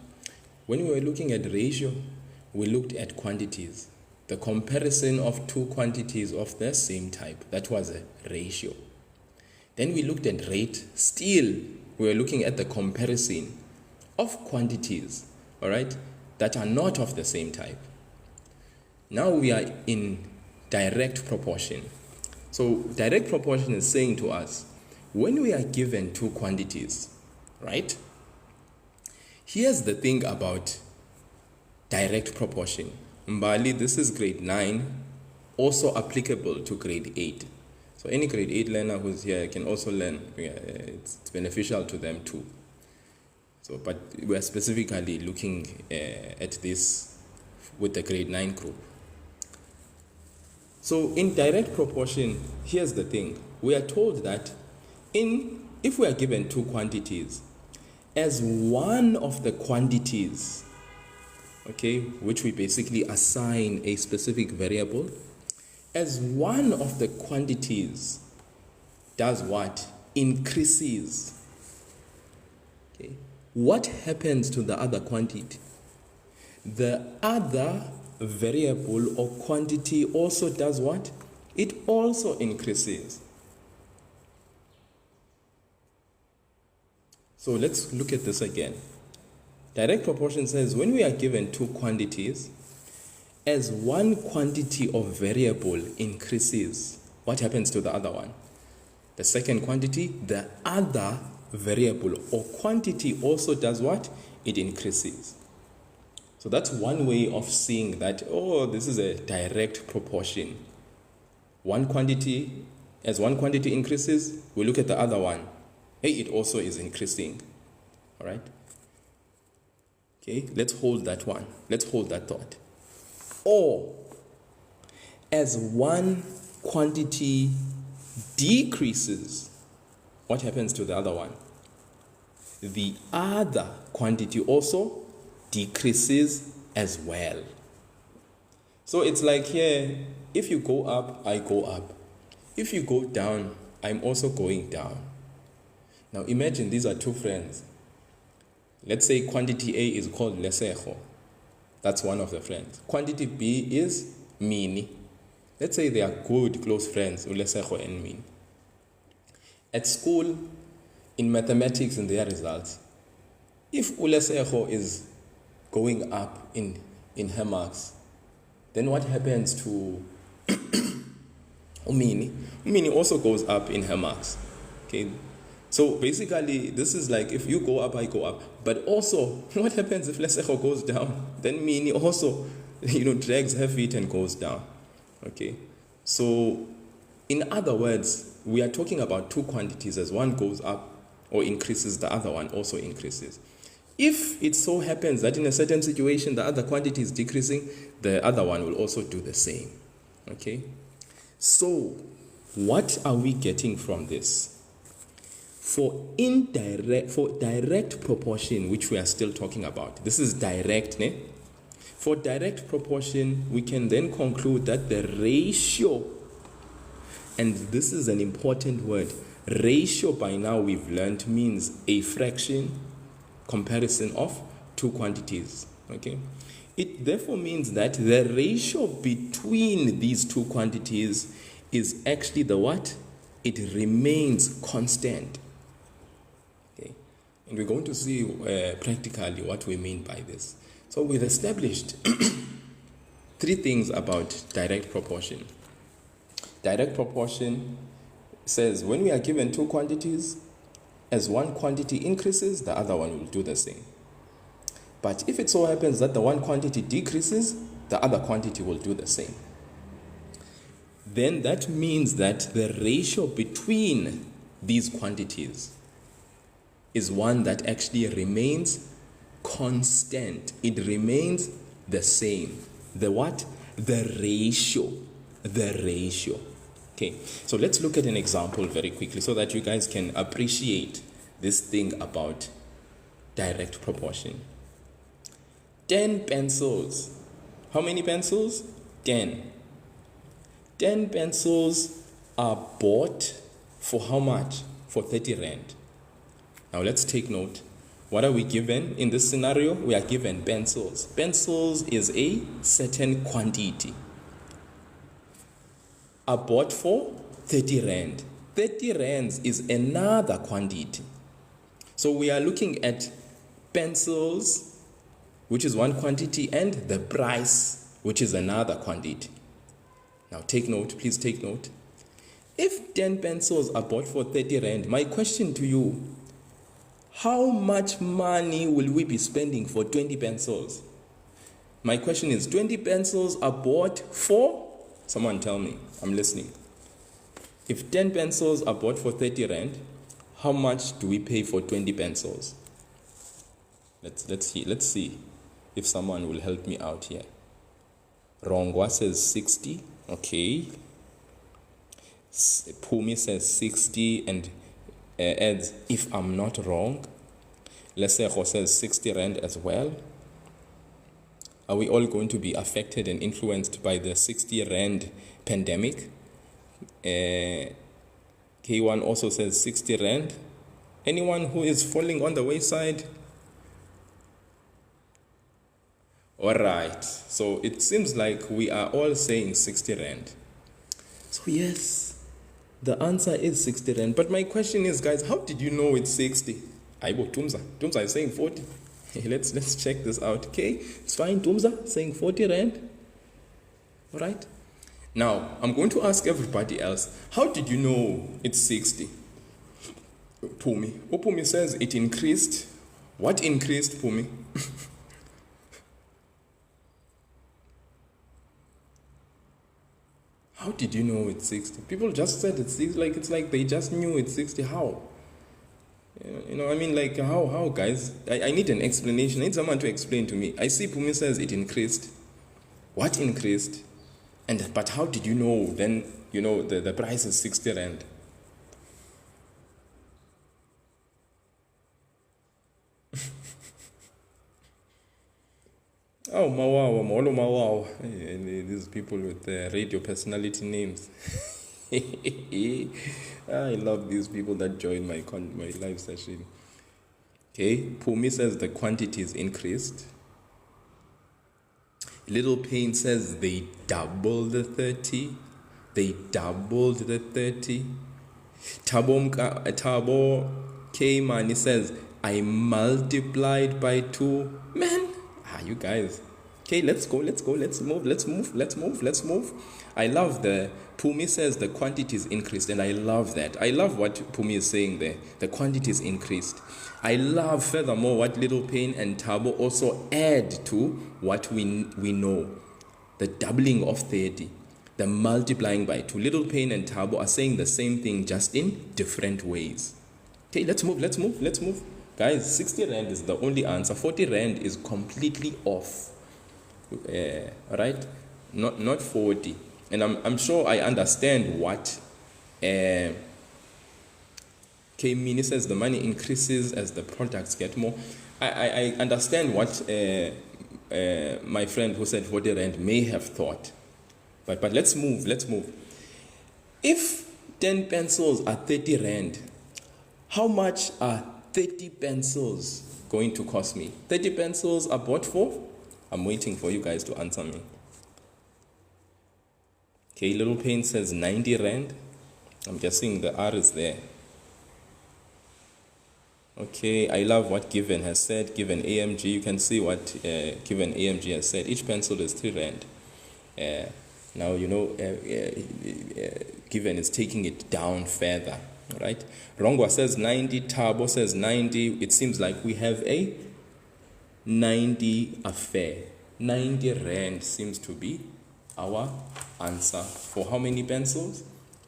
When we were looking at ratio, we looked at quantities, the comparison of two quantities of the same type. That was a ratio. Then we looked at rate. Still, we were looking at the comparison of quantities, all right, that are not of the same type. Now we are in direct proportion. So direct proportion is saying to us, when we are given two quantities, right? Here's the thing about direct proportion. Mbali, this is grade 9, also applicable to grade 8. So any grade 8 learner who's here can also learn. It's beneficial to them too. So, but we are specifically looking at this with the grade 9 group. So in direct proportion, here's the thing. We are told that if we are given two quantities, as one of the quantities, okay, which we basically assign a specific variable, as one of the quantities does what? Increases. Okay. What happens to the other quantity? The other variable or quantity also does what? It also increases. So let's look at this again. Direct proportion says when we are given two quantities, as one quantity of variable increases, what happens to the other one? The second quantity, the other variable or quantity also does what? It increases. So that's one way of seeing that, oh, this is a direct proportion. One quantity, as one quantity increases, we look at the other one. Hey, it also is increasing. All right? Okay, let's hold that one. Let's hold that thought. Or, as one quantity decreases, what happens to the other one? The other quantity also decreases as well. So it's like here, if you go up, I go up. If you go down, I'm also going down. Now imagine these are two friends. Let's say quantity A is called Lesego. That's one of the friends. Quantity B is Mini. Let's say they are good, close friends, Lesego and Mini. At school, in mathematics in their results, if Lesego is going up in her marks, then what happens to Umini? Umini also goes up in her marks. Okay, so basically this is like if you go up, I go up. But also, what happens if Lesego goes down? Then Mini also, drags her feet and goes down. Okay, so in other words, we are talking about two quantities. As one goes up or increases, the other one also increases. If it so happens that in a certain situation the other quantity is decreasing, the other one will also do the same. Okay, so what are we getting from this? For direct proportion, which we are still talking about, this is direct, ne? For direct proportion, we can then conclude that the ratio, and this is an important word, ratio by now we've learned means a fraction comparison of two quantities. Okay, it therefore means that the ratio between these two quantities is actually the what? It remains constant. Okay, and we're going to see practically what we mean by this. So we've established three things about direct proportion. Direct proportion says when we are given two quantities, as one quantity increases, the other one will do the same. But if it so happens that the one quantity decreases, the other quantity will do the same. Then that means that the ratio between these quantities is one that actually remains constant. It remains the same. The what? The ratio. The ratio. Okay, so let's look at an example very quickly so that you guys can appreciate this thing about direct proportion. 10 pencils. How many pencils? 10. 10 pencils are bought for how much? For 30 Rand. Now let's take note. What are we given in this scenario? We are given pencils. Pencils is a certain quantity. Are bought for 30 Rand. 30 Rands is another quantity. So we are looking at pencils, which is one quantity, and the price, which is another quantity. Now take note, please take note. If 10 pencils are bought for 30 Rand, my question to you, how much money will we be spending for 20 pencils? My question is, 20 pencils are bought for, someone tell me, I'm listening. If 10 pencils are bought for 30 Rand, how much do we pay for 20 pencils? Let's see if someone will help me out here. Rongwa says 60, okay. Pumi says 60 and adds, if I'm not wrong. Lesego says 60 Rand as well. Are we all going to be affected and influenced by the 60 Rand pandemic? K1 also says 60 Rand. Anyone who is falling on the wayside? All right. So it seems like we are all saying 60 Rand. So yes, the answer is 60 Rand. But my question is, guys, how did you know it's 60? Aibo, Tumza is saying 40. Let's check this out. Okay, it's fine. Tumza saying 40 Rand. All right. Now, I'm going to ask everybody else, how did you know it's 60? Pumi. Pumi says it increased. What increased, Pumi? How did you know it's 60? People just said it's 60, it's like they just knew it's 60. How? I mean, like, how, guys? I need an explanation. I need someone to explain to me. I see Pumi says it increased. What increased? But how did you know then, the price is 60 Rand? Oh, Mawawa, Molo Mawawa. These people with radio personality names. I love these people that join my live session. Okay, Pumi says the quantities increased. Little Pain says they doubled the 30. They doubled the 30. Tabo K-Mani says, I multiplied by 2. Man, you guys, Okay, let's go, let's move. I love Pumi says the quantity is increased, and I love that. I love what Pumi is saying there. The quantity is increased. I love furthermore what Little Pain and Tabo also add to what we know. The doubling of 30, the multiplying by 2. Little Pain and Tabo are saying the same thing, just in different ways. Okay, let's move. Guys, 60 Rand is the only answer. 40 Rand is completely off. Right? Not 40. And I'm sure I understand what K-Mini says the money increases as the products get more. I understand what my friend who said 40 Rand may have thought. But let's move. If 10 pencils are 30 Rand, how much are 30 pencils going to cost me? 30 pencils are bought for? I'm waiting for you guys to answer me. Okay, Little Pain says 90 Rand. I'm guessing the R is there. Okay, I love what Given has said. Given AMG, you can see what Given AMG has said. Each pencil is 3 Rand. Now, you know, Given is taking it down further, right? Rongwa says 90, Tabo says 90. It seems like we have a 90 affair. 90 Rand seems to be our answer. For how many pencils?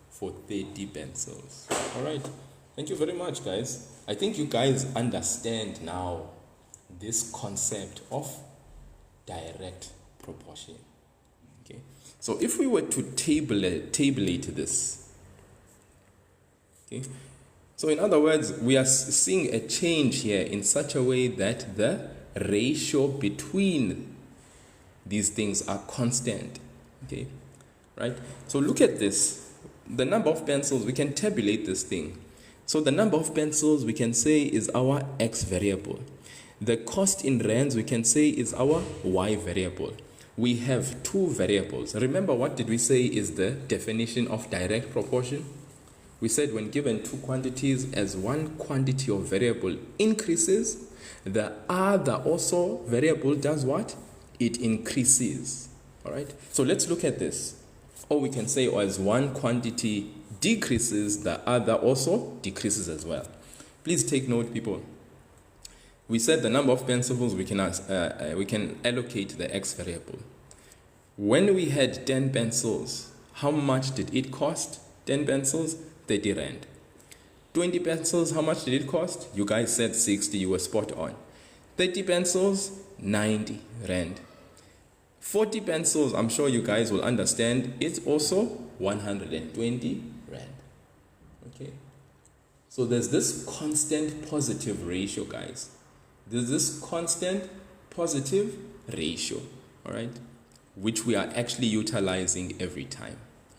For 30 pencils. All right. Thank you very much, guys. I think you guys understand now this concept of direct proportion. Okay. So if we were to tabulate this, okay. So in other words, we are seeing a change here in such a way that the ratio between these things are constant. Okay, right? So look at this. The number of pencils, we can tabulate this thing. So the number of pencils we can say is our X variable. The cost in rands we can say is our Y variable. We have two variables. Remember, what did we say is the definition of direct proportion? We said when given two quantities, as one quantity of variable increases, the other also variable does what? It increases. All right. So let's look at this. Or we can say, as one quantity decreases, the other also decreases as well. Please take note, people. We said the number of pencils we can allocate the X variable. When we had 10 pencils, how much did it cost? 10 pencils, 30 Rand. 20 pencils, how much did it cost? You guys said 60, you were spot on. 30 pencils, 90 Rand. 40 pencils, I'm sure you guys will understand, it's also 120 Rand. Okay. So there's this constant positive ratio, guys. There's this constant positive ratio, all right, which we are actually utilizing every time.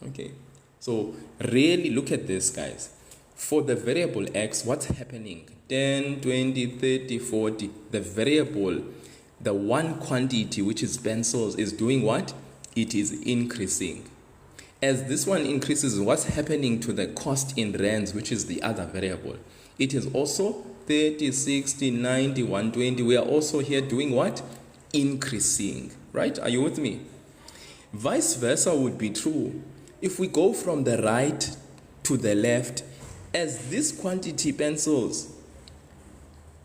Okay. So really look at this, guys. For the variable X, what's happening? 10, 20, 30, 40. The variable, the one quantity, which is pencils, is doing what? It is increasing. As this one increases, what's happening to the cost in rands, which is the other variable? It is also 30, 60, 90, 120. We are also here doing what? Increasing. Right? Are you with me? Vice versa would be true. If we go from the right to the left, as this quantity pencils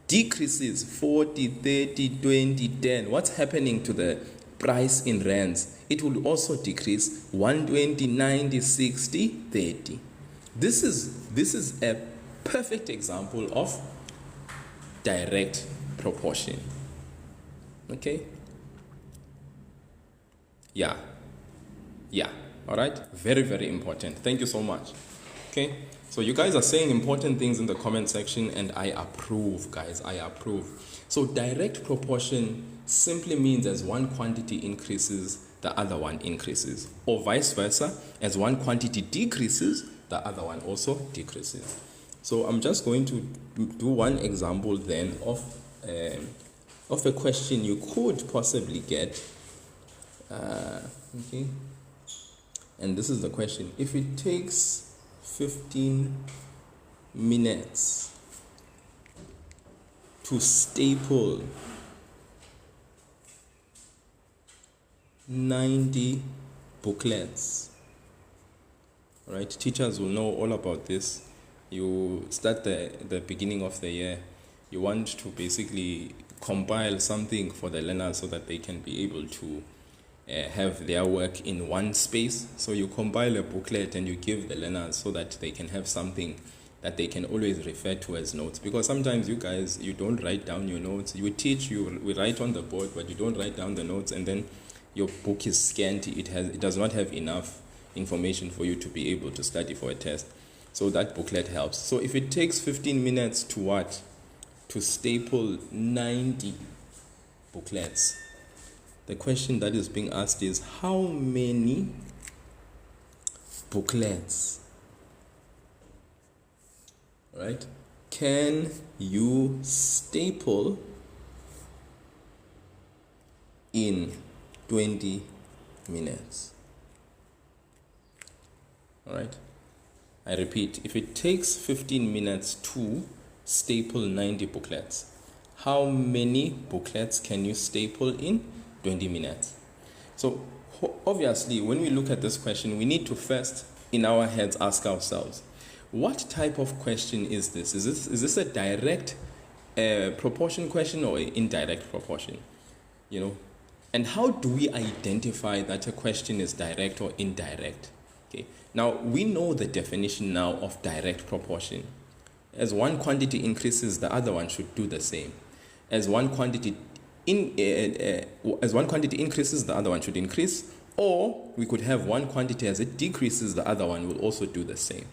decreases 40, 30, 20, 10, what's happening to the price in rands? It will also decrease 120, 90, 60, 30. This is a perfect example of direct proportion. Okay? Yeah. All right? Very, very important. Thank you so much. Okay? So you guys are saying important things in the comment section, and I approve, guys. I approve. So direct proportion simply means as one quantity increases, the other one increases. Or vice versa, as one quantity decreases, the other one also decreases. So I'm just going to do one example then of a question you could possibly get. Okay. And this is the question. If it takes 15 minutes to staple 90 booklets. All right, teachers will know all about this. You start the beginning of the year. You want to basically compile something for the learners so that they can be able to have their work in one space. So you compile a booklet and you give the learners so that they can have something that they can always refer to as notes. Because sometimes you guys, you don't write down your notes. You teach, we write on the board, but you don't write down the notes, and then your book is scanty. It does not have enough information for you to be able to study for a test. So that booklet helps. So if it takes 15 minutes to what? To staple 90 booklets. The question that is being asked is, how many booklets, right, can you staple in 20 minutes? All right. I repeat, if it takes 15 minutes to staple 90 booklets, how many booklets can you staple in 20 minutes? So obviously, when we look at this question, we need to first, in our heads, ask ourselves, what type of question is this? Is this a direct proportion question or an indirect proportion? You know, and how do we identify that a question is direct or indirect? Okay. Now, we know the definition now of direct proportion. As one quantity increases, the other one should do the same. As one quantity increases, the other one should increase. Or we could have one quantity as it decreases, the other one will also do the same.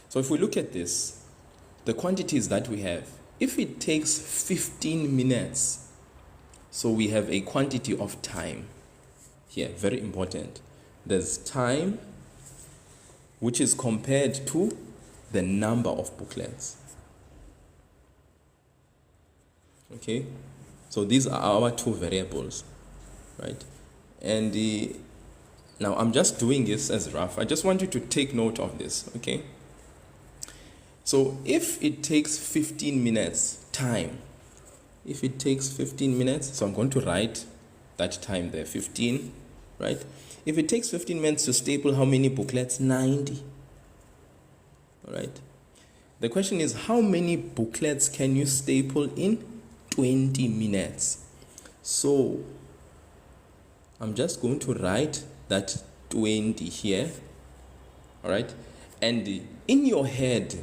So if we look at this, the quantities that we have, if it takes 15 minutes, so we have a quantity of time here, very important. There's time, which is compared to the number of booklets. Okay, so these are our two variables, right? And now I'm just doing this as rough. I just want you to take note of this, okay? So if it takes 15 minutes time, if it takes 15 minutes, so I'm going to write that time there, 15, right? If it takes 15 minutes to staple how many booklets? 90. All right. The question is, how many booklets can you staple in 20 minutes? So I'm just going to write that 20 here. All right. And in your head,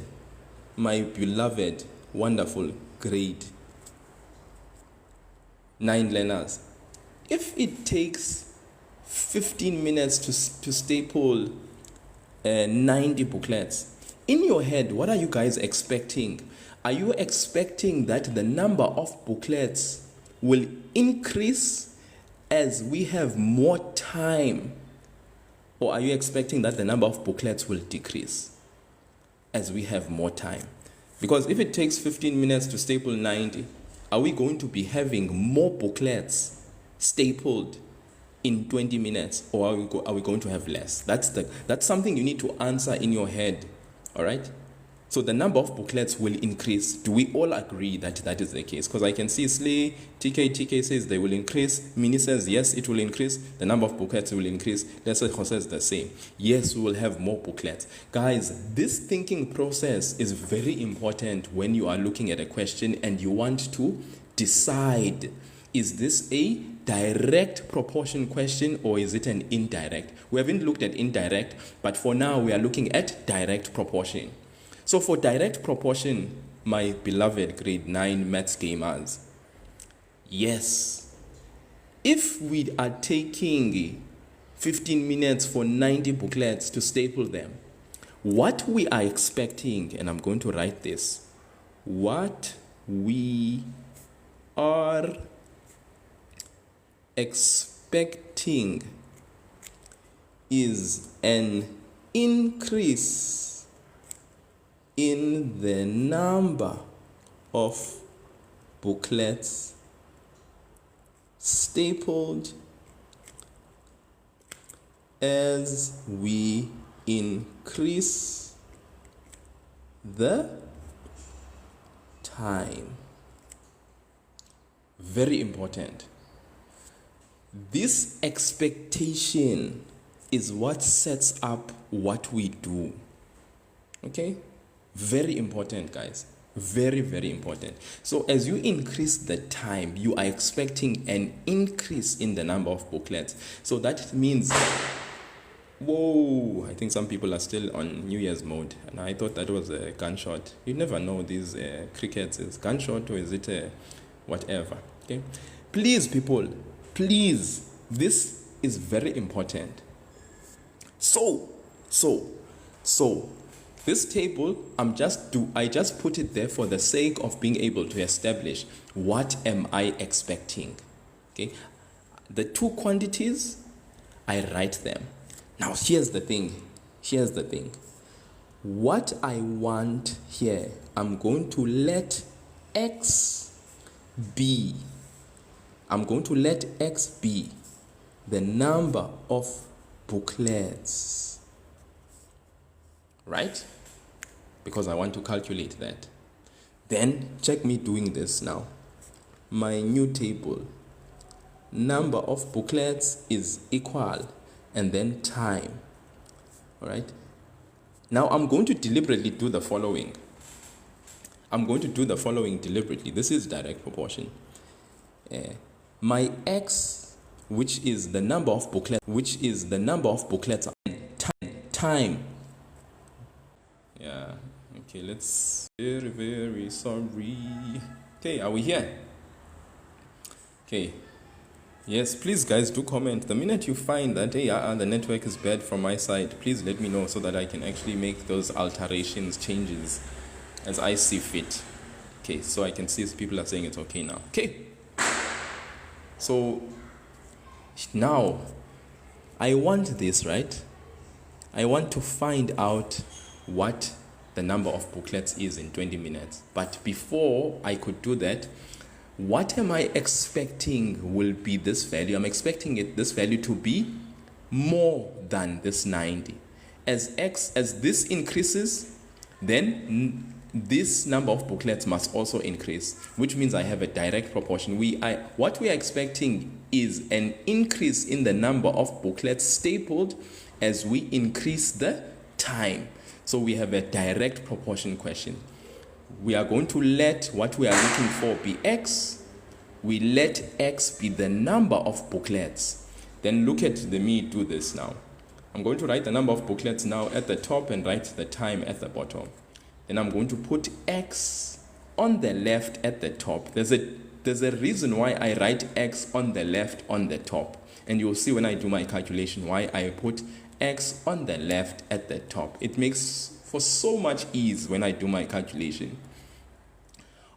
my beloved, wonderful, grade 9 learners, if it takes 15 minutes to staple 90 booklets, in your head, what are you guys expecting? Are you expecting that the number of booklets will increase as we have more time? Or are you expecting that the number of booklets will decrease as we have more time? Because if it takes 15 minutes to staple 90, are we going to be having more booklets stapled in 20 minutes, or are we going to have less? That's something you need to answer in your head. All right. So the number of booklets will increase. Do we all agree that that is the case? Because I can see Slay, TK says they will increase. Mini says yes, it will increase. The number of booklets will increase. Lesser says the same. Yes, we will have more booklets. Guys, this thinking process is very important when you are looking at a question and you want to decide, is this a direct proportion question or is it an indirect? We haven't looked at indirect, but for now we are looking at direct proportion. So for direct proportion, my beloved grade 9 maths gamers, yes, if we are taking 15 minutes for 90 booklets to staple them, what we are expecting, and I'm going to write this, what we are expecting is an increase in the number of booklets stapled as we increase the time. Very important. This expectation is what sets up what we do. Okay? Very important, guys. Very, very important. So as you increase the time, you are expecting an increase in the number of booklets. So that means, whoa, I think some people are still on New Year's mode. And I thought that was a gunshot. You never know these crickets. Is gunshot or is it whatever? Okay? Please, people, please, this is very important. So, this table, I just put it there for the sake of being able to establish what am I expecting. Okay, the two quantities, I write them. Now here's the thing. What I want here, I'm going to let X be. I'm going to let X be the number of booklets, right? Because I want to calculate that. Then check me doing this now. My new table, number of booklets is equal, and then time. All right. Now I'm going to deliberately do the following. Deliberately. This is direct proportion. My X, which is the number of booklets, time. Yeah. Okay, let's. Very, very sorry. Okay, are we here? Okay. Yes, please, guys, do comment. The minute you find that, hey, the network is bad from my side, please let me know so that I can actually make those alterations, changes, as I see fit. Okay, so I can see people are saying it's okay now. Okay. So, now, I want this, right? I want to find out what the number of booklets is in 20 minutes. But before I could do that, what am I expecting will be this value? I'm expecting this value to be more than this 90. As this increases, then this number of booklets must also increase, which means I have a direct proportion. What we are expecting is an increase in the number of booklets stapled as we increase the time. So we have a direct proportion question. We are going to let what we are looking for be X. We let X be the number of booklets. Then look at me do this now. I'm going to write the number of booklets now at the top and write the time at the bottom. Then I'm going to put X on the left at the top. There's a reason why I write X on the left on the top. And you'll see when I do my calculation why I put X on the left at the top. It makes for so much ease when I do my calculation.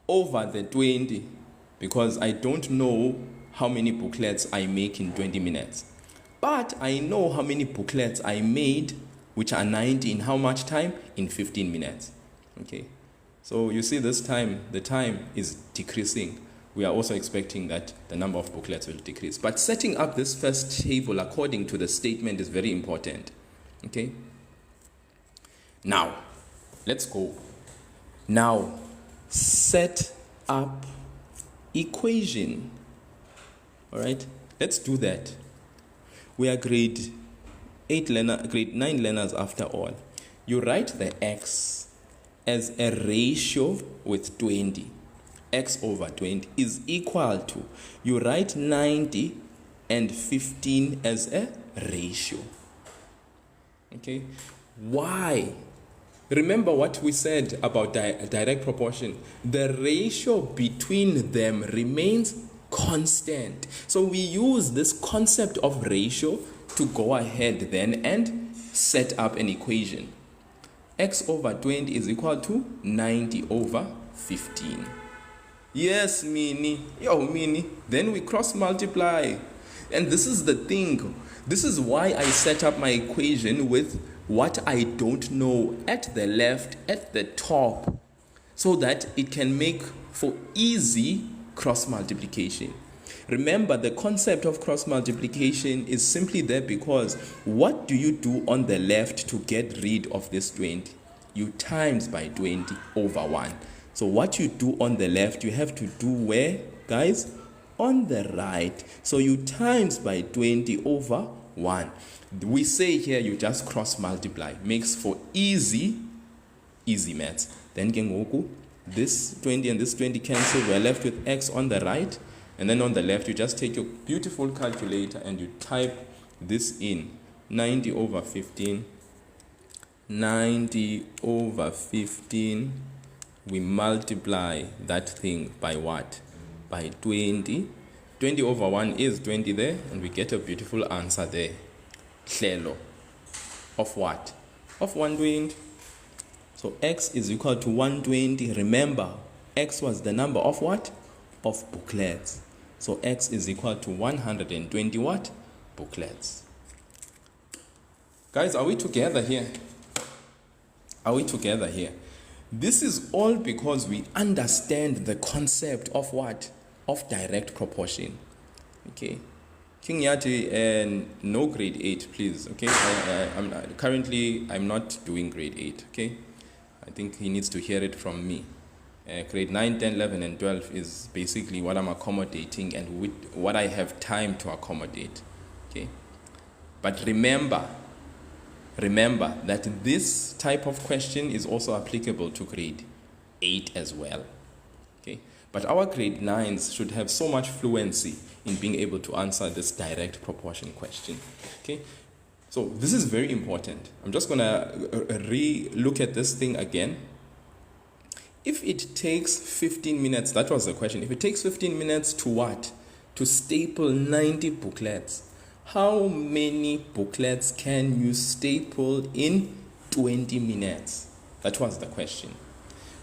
Over the 20, because I don't know how many booklets I make in 20 minutes. But I know how many booklets I made, which are 90, in how much time? In 15 minutes. Okay. So you see this time, the time is decreasing. We are also expecting that the number of booklets will decrease. But setting up this first table according to the statement is very important. Okay? Now, let's go. Now, set up equation. All right? Let's do that. We are grade 9 learners after all. You write the X as a ratio with 20. X over 20 is equal to, you write 90 and 15 as a ratio. Okay? Why? Remember what we said about direct proportion. The ratio between them remains constant. So we use this concept of ratio to go ahead then and set up an equation. X over 20 is equal to 90 over 15. Yes, Mini. Then we cross multiply. And this is the thing. This is why I set up my equation with what I don't know at the left, at the top, so that it can make for easy cross multiplication. Remember, the concept of cross multiplication is simply there because what do you do on the left to get rid of this 20? You times by 20 over 1. So what you do on the left, you have to do where, guys? on the right. So you times by 20 over 1. We say here you just cross multiply. Makes for easy maths. Then kengoku, this 20 and this 20 cancel. We're left with x on the right. And then on the left, you just take your beautiful calculator and you type this in. 90 over 15. 90 over 15. We multiply that thing by what? By 20. 20 over 1 is 20 there, and we get a beautiful answer there. Hlelo. Of what? Of 120. So x is equal to 120. Remember, x was the number of what? Of booklets. So x is equal to 120 what? Booklets. Guys, are we together here? Are we together here? This is all because we understand the concept of what? Of direct proportion. Okay. King Yati, and no grade 8, please. Okay. I'm not doing grade 8. Okay. I think he needs to hear it from me. Grade 9, 10, 11, and 12 is basically what I'm accommodating and with what I have time to accommodate. Okay. But remember that this type of question is also applicable to grade 8 as well. Okay? But our grade 9s should have so much fluency in being able to answer this direct proportion question. Okay? So this is very important. I'm just going to re-look at this thing again. If it takes 15 minutes, that was the question. If it takes 15 minutes to what? To staple 90 booklets. How many booklets can you staple in 20 minutes? That was the question.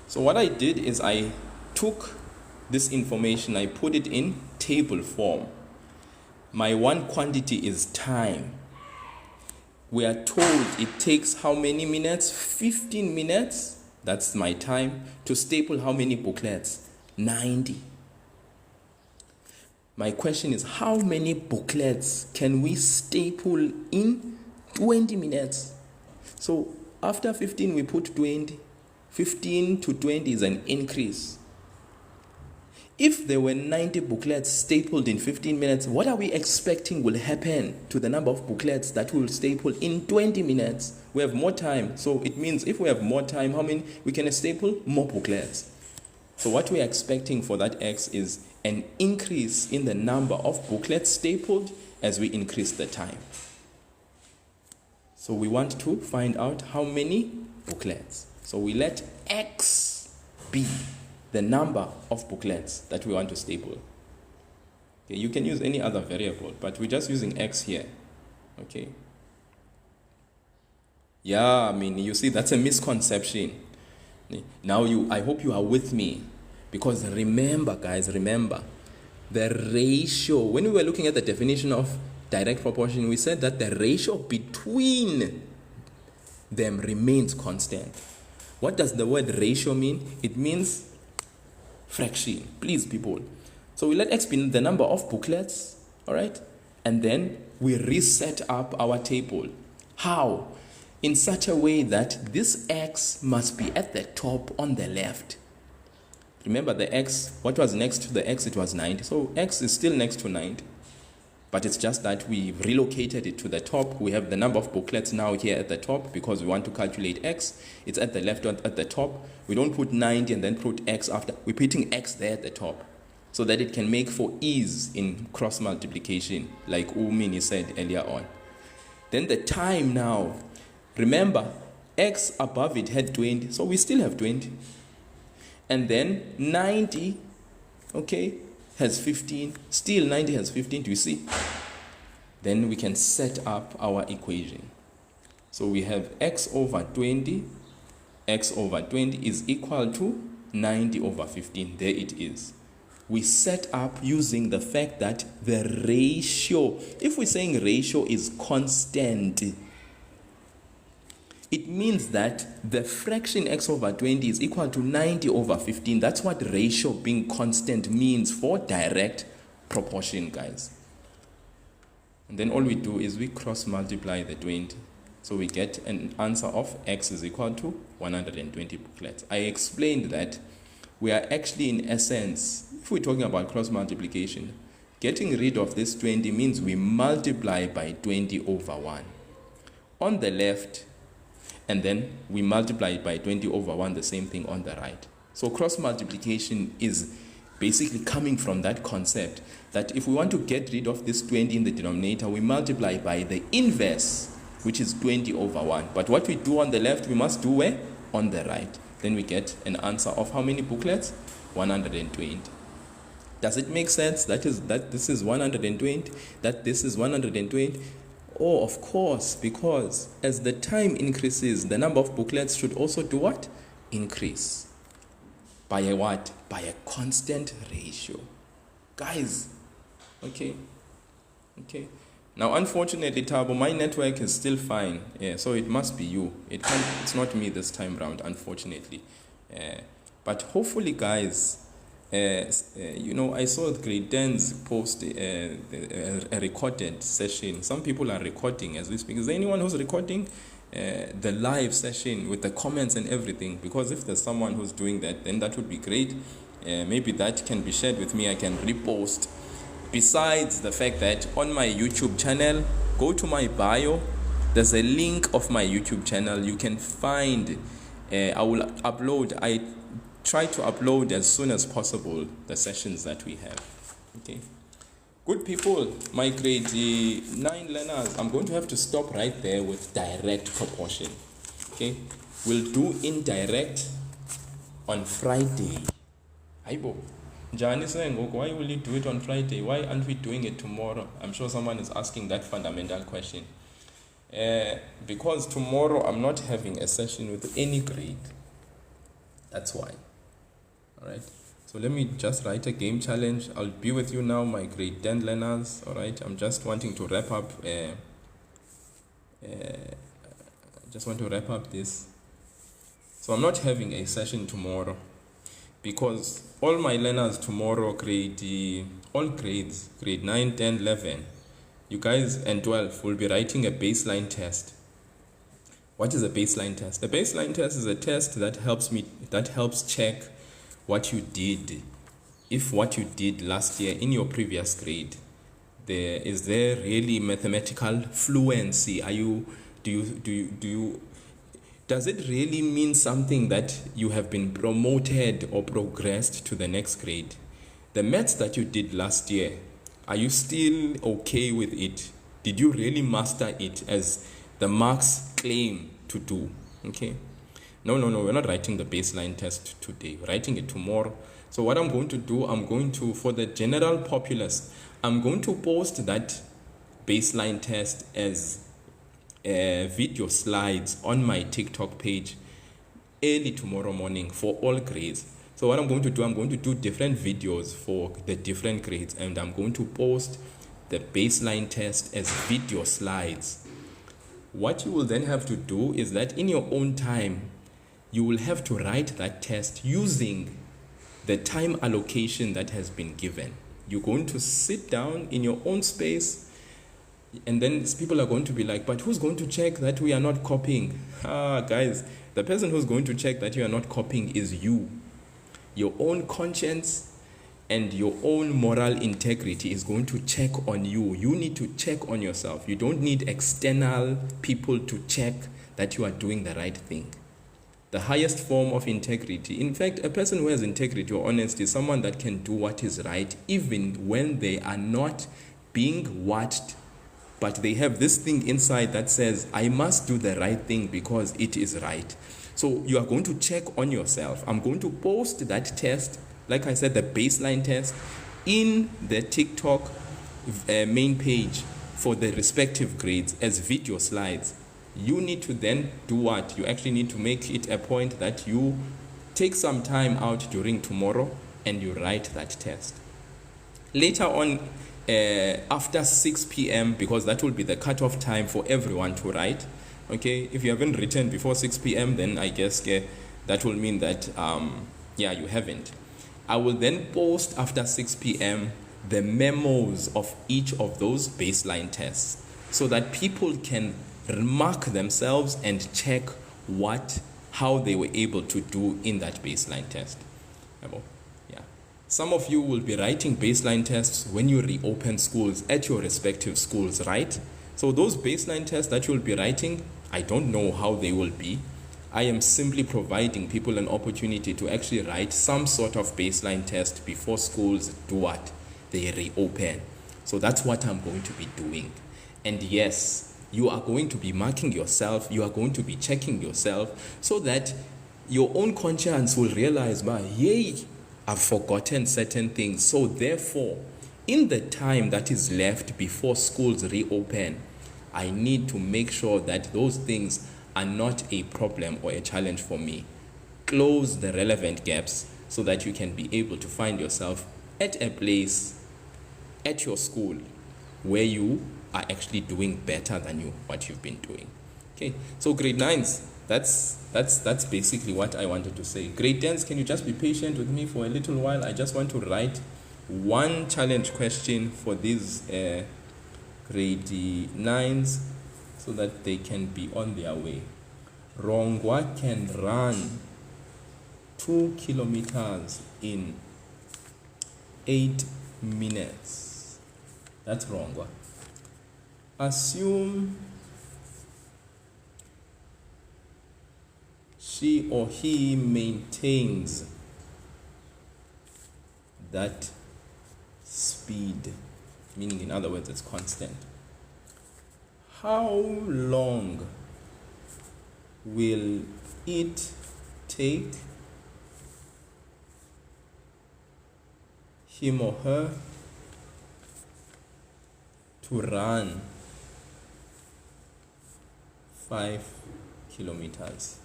So what I did is I took this information, I put it in table form. My one quantity is time. We are told it takes how many minutes? 15 minutes. That's my time. To staple how many booklets? 90. My question is, how many booklets can we staple in 20 minutes? So after 15, we put 20. 15 to 20 is an increase. If there were 90 booklets stapled in 15 minutes, what are we expecting will happen to the number of booklets that we will staple in 20 minutes? We have more time. So it means if we have more time, how many we can staple? More booklets. So what we are expecting for that x is an increase in the number of booklets stapled as we increase the time. So we want to find out how many booklets. So we let x be the number of booklets that we want to staple. Okay, you can use any other variable, but we're just using x here. Okay. Yeah, I mean, you see, that's a misconception. Now I hope you are with me, because remember, guys, the ratio, when we were looking at the definition of direct proportion, we said that the ratio between them remains constant. What does the word ratio mean? It means fraction. Please, people. So we let x be the number of booklets, all right? And then we reset up our table. How? In such a way that this x must be at the top on the left. Remember the x, what was next to the x? It was 90. So x is still next to 90. But it's just that we relocated it to the top. We have the number of booklets now here at the top because we want to calculate x. It's at the left at the top. We don't put 90 and then put x after. We're putting x there at the top so that it can make for ease in cross multiplication, like Umini said earlier on. Then the time now. Remember, x above it had 20, so we still have 20. And then 90, okay, has 15. Still 90 has 15, do you see? Then we can set up our equation. So we have x over 20. X over 20 is equal to 90 over 15. There it is. We set up using the fact that the ratio, if we're saying ratio is constant, it means that the fraction x over 20 is equal to 90 over 15. That's what ratio being constant means for direct proportion, guys. And then all we do is we cross multiply the 20. So we get an answer of x is equal to 120 booklets. I explained that we are actually, in essence, if we're talking about cross multiplication, getting rid of this 20 means we multiply by 20 over 1 on the left, and then we multiply it by 20 over 1, the same thing on the right. So cross multiplication is basically coming from that concept that if we want to get rid of this 20 in the denominator, we multiply by the inverse, which is 20 over 1. But what we do on the left, we must do where? On the right. Then we get an answer of how many booklets? 120. Does it make sense that this is 120, that this is 120? Oh, of course, because as the time increases, the number of booklets should also do what? Increase. By a what? By a constant ratio. Guys, okay. Now, unfortunately, Tabo, my network is still fine. Yeah, so it must be you. It's not me this time round, unfortunately. But hopefully, guys, I saw Grade 10's post a recorded session. Some people are recording as we speak. Is there anyone who's recording the live session with the comments and everything? Because if there's someone who's doing that, then that would be great. Maybe that can be shared with me. I can repost. Besides the fact that on my YouTube channel, go to my bio. There's a link of my YouTube channel. You can find. I will upload. I try to upload as soon as possible the sessions that we have. Okay, good people, my grade 9 learners, I'm going to have to stop right there with direct proportion. Okay, we'll do indirect on Friday. Aibo, Jani saying, why will you do it on Friday? Why aren't we doing it tomorrow? I'm sure someone is asking that fundamental question. Because tomorrow I'm not having a session with any grade. That's why. Alright, so let me just write a game challenge. I'll be with you now, my grade 10 learners. Alright, I'm just wanting to wrap up this. So I'm not having a session tomorrow because all my learners tomorrow, all grades, grade 9, 10, 11, you guys, and 12 will be writing a baseline test. What is a baseline test? A baseline test is a test that helps check what you did. If what you did last year in your previous grade, is there really mathematical fluency? Does it really mean something that you have been promoted or progressed to the next grade? The maths that you did last year, are you still okay with it? Did you really master it as the marks claim to do? Okay. No, we're not writing the baseline test today. We're writing it tomorrow. So what I'm going to do, for the general populace, I'm going to post that baseline test as video slides on my TikTok page early tomorrow morning for all grades. So what I'm going to do different videos for the different grades, and I'm going to post the baseline test as video slides. What you will then have to do is that in your own time, you will have to write that test using the time allocation that has been given. You're going to sit down in your own space, and then people are going to be like, but who's going to check that we are not copying? Guys, the person who's going to check that you are not copying is you. Your own conscience and your own moral integrity is going to check on you. You need to check on yourself. You don't need external people to check that you are doing the right thing. The highest form of integrity. In fact, a person who has integrity or honesty is someone that can do what is right even when they are not being watched, but they have this thing inside that says, I must do the right thing because it is right. So you are going to check on yourself. I'm going to post that test, like I said, the baseline test, in the TikTok main page for the respective grades as video slides. You need to then do what? You actually need to make it a point that you take some time out during tomorrow and you write that test. Later on, after 6 p.m., because that will be the cutoff time for everyone to write. Okay, if you haven't written before 6 p.m., then I guess that will mean that, you haven't. I will then post after 6 p.m. the memos of each of those baseline tests so that people can mark themselves and check how they were able to do in that baseline test. Yeah. Some of you will be writing baseline tests when you reopen schools at your respective schools, right? So those baseline tests that you'll be writing, I don't know how they will be. I am simply providing people an opportunity to actually write some sort of baseline test before schools do what? They reopen. So that's what I'm going to be doing. And yes, you are going to be marking yourself, you are going to be checking yourself so that your own conscience will realize, yay, I've forgotten certain things. So therefore, in the time that is left before schools reopen, I need to make sure that those things are not a problem or a challenge for me. Close the relevant gaps so that you can be able to find yourself at a place at your school where you are actually doing better than what you've been doing. Okay, so grade 9s, that's basically what I wanted to say. Grade 10s, can you just be patient with me for a little while? I just want to write one challenge question for these grade 9s so that they can be on their way. Rongwa can run 2 kilometers in 8 minutes. That's Rongwa. Assume she or he maintains that speed, meaning in other words it's constant. How long will it take him or her to run 5 kilometers?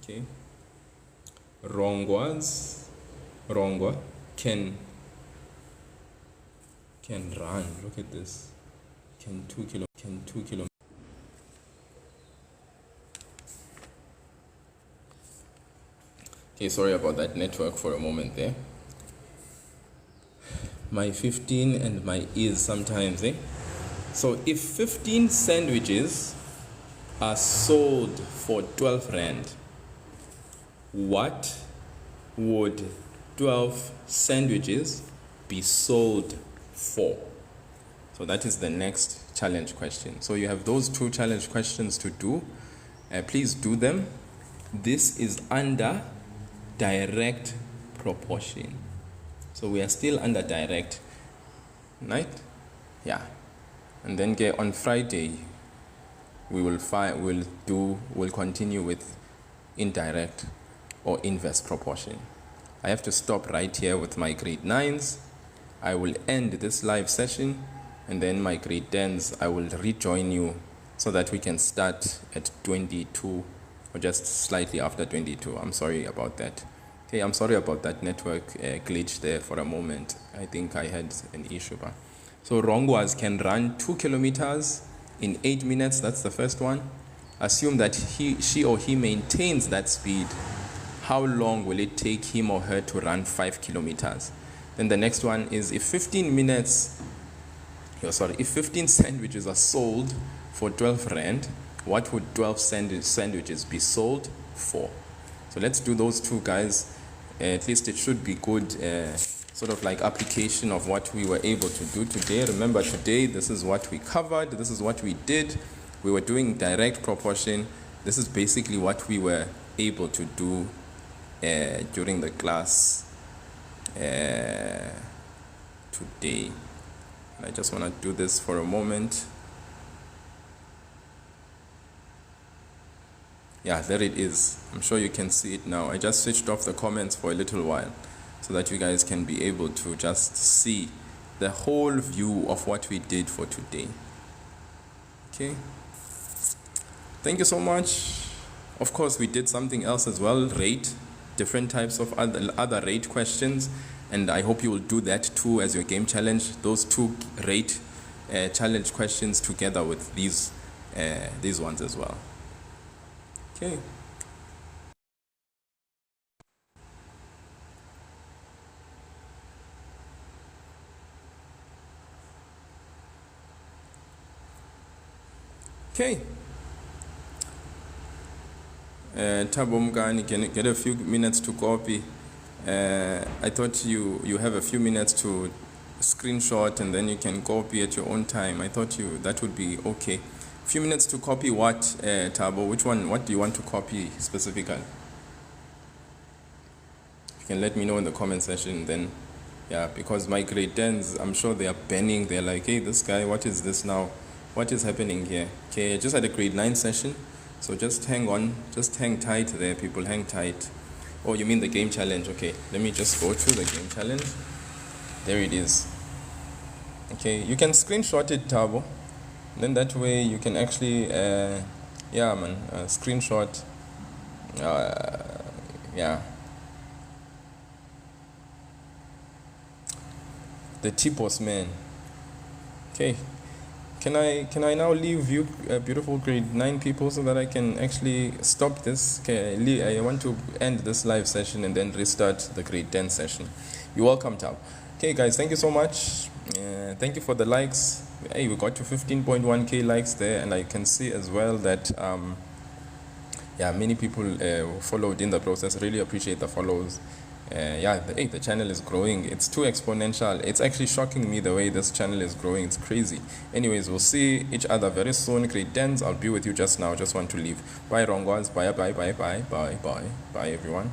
Okay. Rongwa can run. Look at this. Can 2 kilometers. Okay, sorry about that network for a moment there. My 15 and my is sometimes, So if 15 sandwiches are sold for 12 rand, what would 12 sandwiches be sold for? So that is the next challenge question. So you have those 2 challenge questions to do. Please do them. This is under direct proportion. So we are still under direct, right? Yeah. And then on Friday, we'll continue with indirect or inverse proportion. I have to stop right here with my grade 9s. I will end this live session, and then my grade 10s, I will rejoin you so that we can start at 22 or just slightly after 22. I'm sorry about that. Okay, I'm sorry about that network glitch there for a moment. I think I had an issue. So Rongwas can run 2 kilometers in 8 minutes. That's the first one. Assume that she or he maintains that speed. How long will it take him or her to run 5 kilometers? Then the next one is if 15 sandwiches are sold for 12 rand, what would 12 sandwiches be sold for? So let's do those 2, guys. At least it should be good sort of like application of what we were able to do today. Remember, today this is what we covered, this is what we did. We were doing direct proportion. This is basically what we were able to do during the class today. I just want to do this for a moment. Yeah, there it is. I'm sure you can see it now. I just switched off the comments for a little while so that you guys can be able to just see the whole view of what we did for today. Okay. Thank you so much. Of course, we did something else as well, rate, different types of other rate questions, and I hope you will do that too as your game challenge. Those 2 rate challenge questions together with these ones as well. Okay. Okay. Thabo Mngani, can you get a few minutes to copy I thought you have a few minutes to screenshot and then you can copy at your own time. I thought that would be okay. Few minutes to copy what, Tabo? Which one? What do you want to copy specifically? You can let me know in the comment section then. Yeah, because my grade 10s, I'm sure they are banning. They're like, hey, this guy, what is this now? What is happening here? Okay, I just had a grade 9 session. So just hang on. Just hang tight there, people. Hang tight. Oh, you mean the game challenge? Okay, let me just go to the game challenge. There it is. Okay, you can screenshot it, Tabo. Then that way you can actually, screenshot. Yeah. The T-Post man. Okay. Can I now leave you, beautiful grade 9 people, so that I can actually stop this? Okay, I want to end this live session and then restart the grade 10 session. You're welcome, Tao. Okay, guys, thank you so much. Thank you for the likes. Hey, we got to 15.1k likes there, and I can see as well that many people followed in the process. Really appreciate the follows. The channel is growing. It's too exponential. It's actually shocking me the way this channel is growing. It's crazy. Anyways, we'll see each other very soon. Grade 10s, I'll be with you just now. Just want to leave. Bye, Rongwas. Bye, everyone.